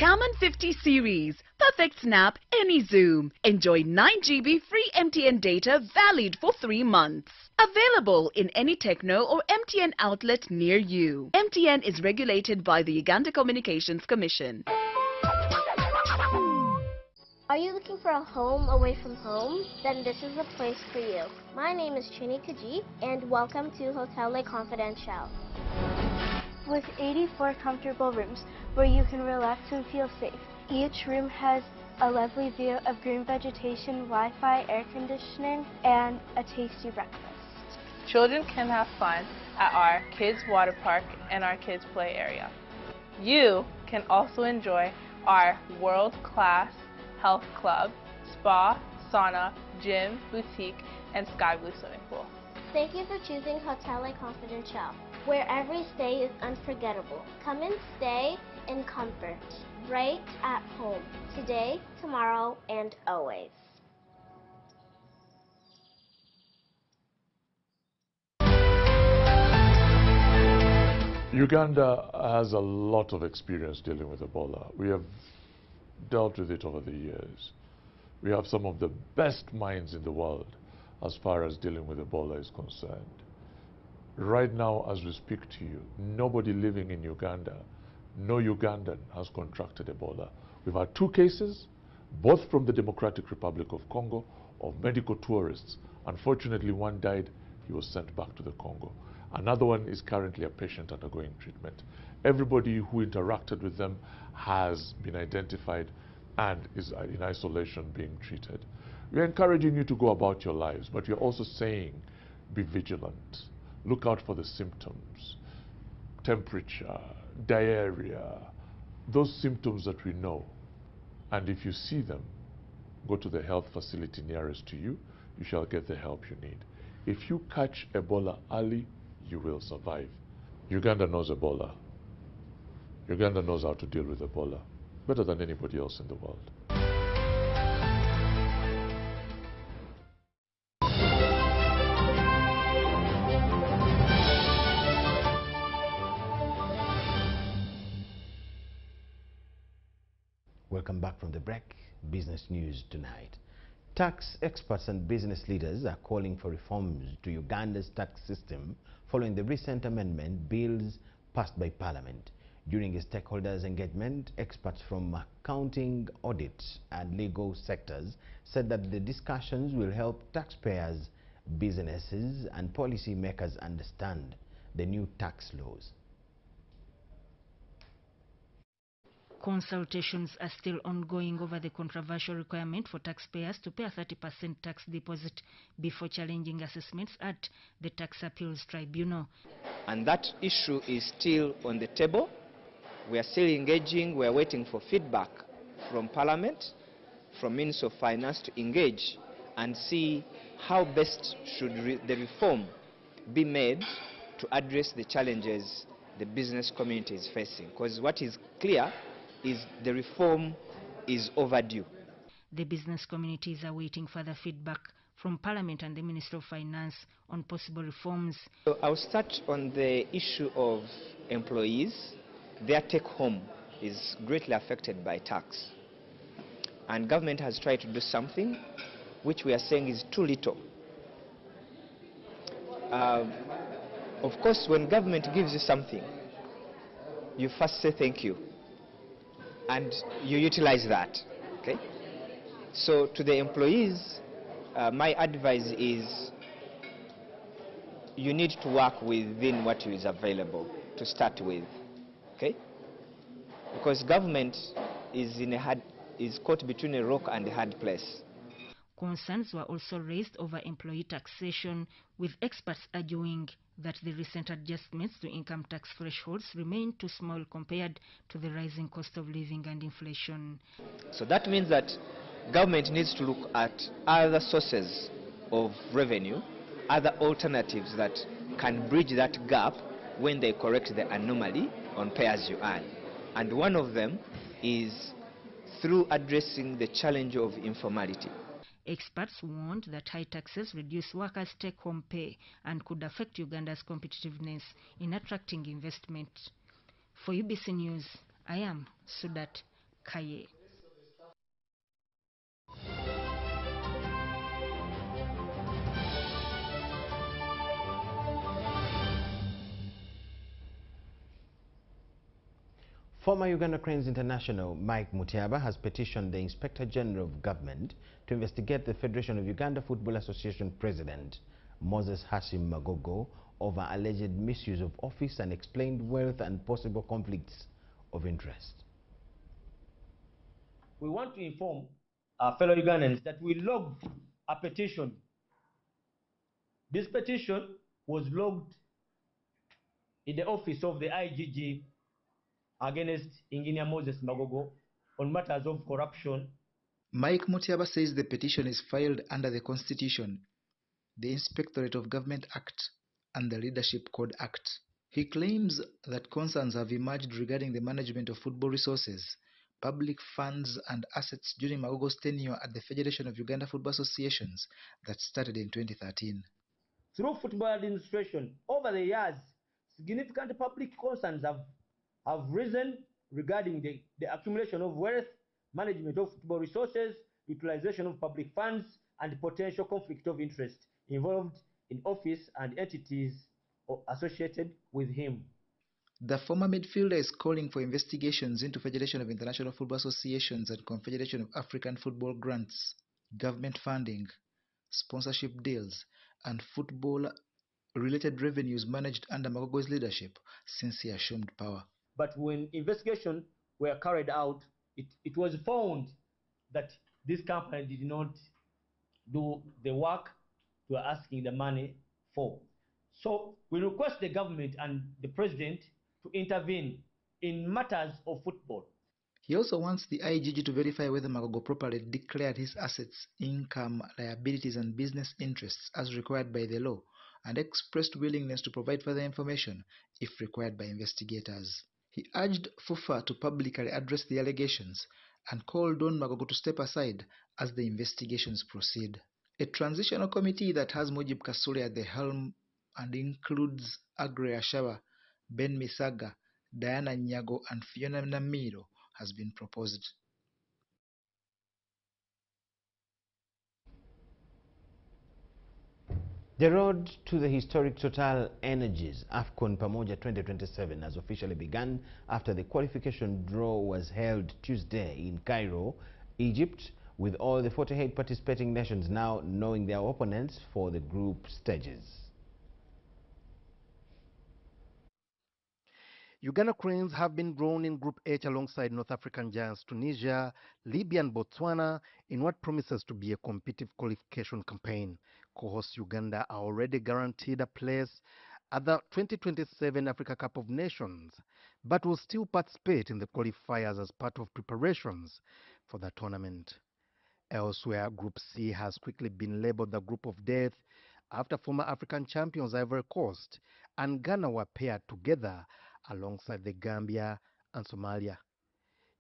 Common 50 series, perfect snap, any zoom. Enjoy 9 GB free MTN data valid for 3 months. Available in any Techno or MTN outlet near you. MTN is regulated by the Uganda Communications Commission. Are you looking for a home away from home? Then this is the place for you. My name is Chini Kaji and welcome to Hotel Le Confidential. With 84 comfortable rooms where you can relax and feel safe. Each room has a lovely view of green vegetation, Wi-Fi, air conditioning, and a tasty breakfast. Children can have fun at our kids water park and our kids play area. You can also enjoy our world-class health club, spa, sauna, gym, boutique, and sky blue swimming pool. Thank you for choosing Hotel Le Confidential, where every stay is unforgettable. Come and stay in comfort, right at home, today, tomorrow, and always. Uganda has a lot of experience dealing with Ebola. We have dealt with it over the years. We have some of the best minds in the world as far as dealing with Ebola is concerned. Right now, as we speak to you, nobody living in Uganda, no Ugandan has contracted Ebola. We've had 2 cases, both from the Democratic Republic of Congo, of medical tourists. Unfortunately, one died. He was sent back to the Congo. Another one is currently a patient undergoing treatment. Everybody who interacted with them has been identified and is in isolation being treated. We're encouraging you to go about your lives, but we're also saying be vigilant. Look out for the symptoms, temperature, diarrhea, those symptoms that we know. And if you see them, go to the health facility nearest to you. You shall get the help you need. If you catch Ebola early, you will survive. Uganda knows Ebola. Uganda knows how to deal with Ebola better than anybody else in the world. Welcome back from the break. Business news tonight. Tax experts and business leaders are calling for reforms to Uganda's tax system following the recent amendment bills passed by Parliament. During a stakeholders engagement, experts from accounting, audit and legal sectors said that the discussions will help taxpayers, businesses and policy makers understand the new tax laws. Consultations are still ongoing over the controversial requirement for taxpayers to pay a 30% tax deposit before challenging assessments at the Tax Appeals Tribunal. And that issue is still on the table. We are still engaging. We are waiting for feedback from Parliament, from Minister of Finance to engage and see how best should the reform be made to address the challenges the business community is facing. Because what is clear is the reform is overdue. The business community is awaiting further feedback from Parliament and the Minister of Finance on possible reforms. So I'll start on the issue of employees. Their take-home is greatly affected by tax. And government has tried to do something which we are saying is too little. Of course, when government gives you something, you first say thank you. And you utilize that, okay? So to the employees, my advice is you need to work within what is available to start with, okay? Because government is caught between a rock and a hard place. Concerns were also raised over employee taxation, with experts arguing that the recent adjustments to income tax thresholds remain too small compared to the rising cost of living and inflation. So that means that government needs to look at other sources of revenue, other alternatives that can bridge that gap when they correct the anomaly on pay-as-you-earn. And one of them is through addressing the challenge of informality. Experts warned that high taxes reduce workers' take-home pay and could affect Uganda's competitiveness in attracting investment. For UBC News, I am Sudat Kaye. Former Uganda Cranes International Mike Mutiaba has petitioned the Inspector General of Government to investigate the Federation of Uganda Football Association President Moses Hashim Magogo over alleged misuse of office, unexplained wealth and possible conflicts of interest. We want to inform our fellow Ugandans that we logged a petition. This petition was logged in the office of the IGG against Engineer Moses Magogo on matters of corruption Mike Mutiaba says the petition is filed under the Constitution, the Inspectorate of Government Act, and the Leadership Code Act. He claims that concerns have emerged regarding the management of football resources, public funds and assets during Magogo's tenure at the Federation of Uganda Football Associations that started in 2013. Through football administration, over the years, significant public concerns have risen regarding the accumulation of wealth, management of football resources, utilization of public funds, and potential conflict of interest involved in office and entities associated with him. The former midfielder is calling for investigations into Federation of International Football Associations and Confederation of African Football grants, government funding, sponsorship deals, and football-related revenues managed under Magogo's leadership since he assumed power. But when investigations were carried out, it was found that this company did not do the work we are asking the money for. So we request the government and the president to intervene in matters of football. He also wants the IGG to verify whether Magogo properly declared his assets, income, liabilities and business interests as required by the law, and expressed willingness to provide further information if required by investigators. He urged FUFA to publicly address the allegations and called on Magogo to step aside as the investigations proceed. A transitional committee that has Mujib Kasule at the helm and includes Agre Ashawa, Ben Misaga, Diana Nyago and Fiona Namiro has been proposed. The road to the historic Total Energies AFCON Pamoja 2027 has officially begun after the qualification draw was held Tuesday in Cairo, Egypt, with all the 48 participating nations now knowing their opponents for the group stages. Uganda Cranes have been drawn in Group H alongside North African giants Tunisia, Libya and Botswana in what promises to be a competitive qualification campaign. Co-host Uganda are already guaranteed a place at the 2027 Africa Cup of Nations, but will still participate in the qualifiers as part of preparations for the tournament. Elsewhere, Group C has quickly been labeled the Group of Death after former African champions Ivory Coast and Ghana were paired together alongside the Gambia and Somalia.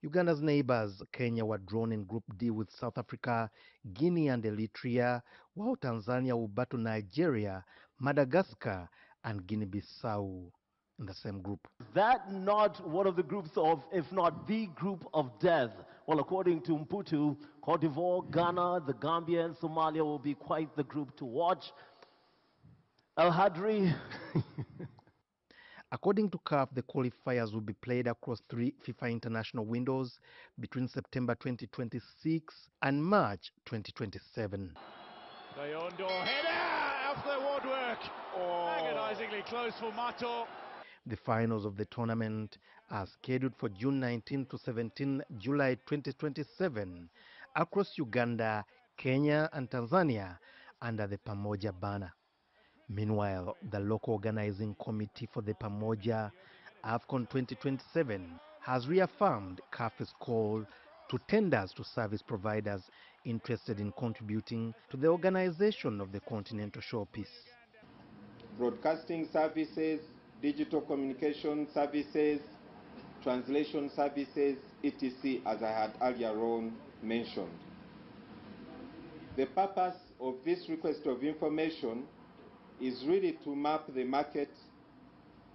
Uganda's neighbors, Kenya, were drawn in Group D with South Africa, Guinea and Eritrea, while Tanzania will battle Nigeria, Madagascar and Guinea-Bissau in the same group. Is that not one of the groups of, if not the group of death? Well, according to Mputu, Cote d'Ivoire, Ghana, the Gambia and Somalia will be quite the group to watch. El Hadri. According to CAF, the qualifiers will be played across 3 FIFA international windows between September 2026 and March 2027. Kayondo header off the woodwork. Agonizingly close for Mato. The finals of the tournament are scheduled for June 19 to 17 July 2027 across Uganda, Kenya and Tanzania under the Pamoja banner. Meanwhile, the local organizing committee for the Pamoja AFCON 2027 has reaffirmed CAF's call to tenders to service providers interested in contributing to the organization of the continental showpiece. Broadcasting services, digital communication services, translation services, etc., as I had earlier on mentioned. The purpose of this request of information is really to map the market,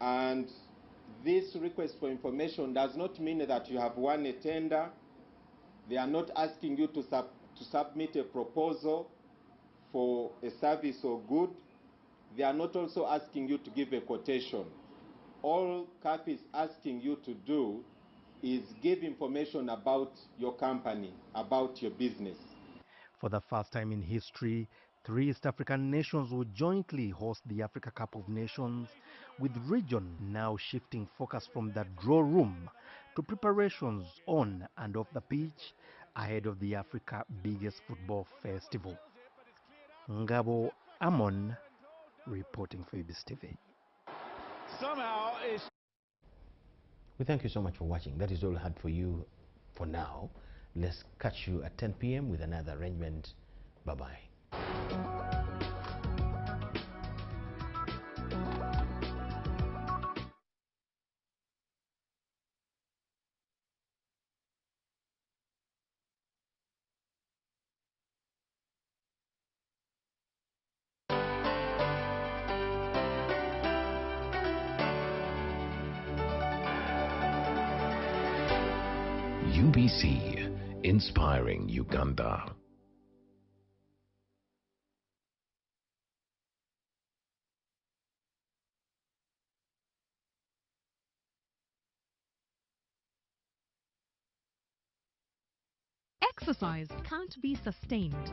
and this request for information does not mean that you have won a tender. They are not asking you to submit a proposal for a service or good. They are not also asking you to give a quotation. All CAF is asking you to do is give information about your company, about your business. For the first time in history, 3 East African nations will jointly host the Africa Cup of Nations, with region now shifting focus from the draw room to preparations on and off the pitch ahead of the Africa's biggest football festival. Ngabo Amon reporting for UBS TV. Somehow it's... We thank you so much for watching. That is all I had for you for now. Let's catch you at 10 p.m. with another arrangement. Bye-bye. UBC, inspiring Uganda. Exercise can't be sustained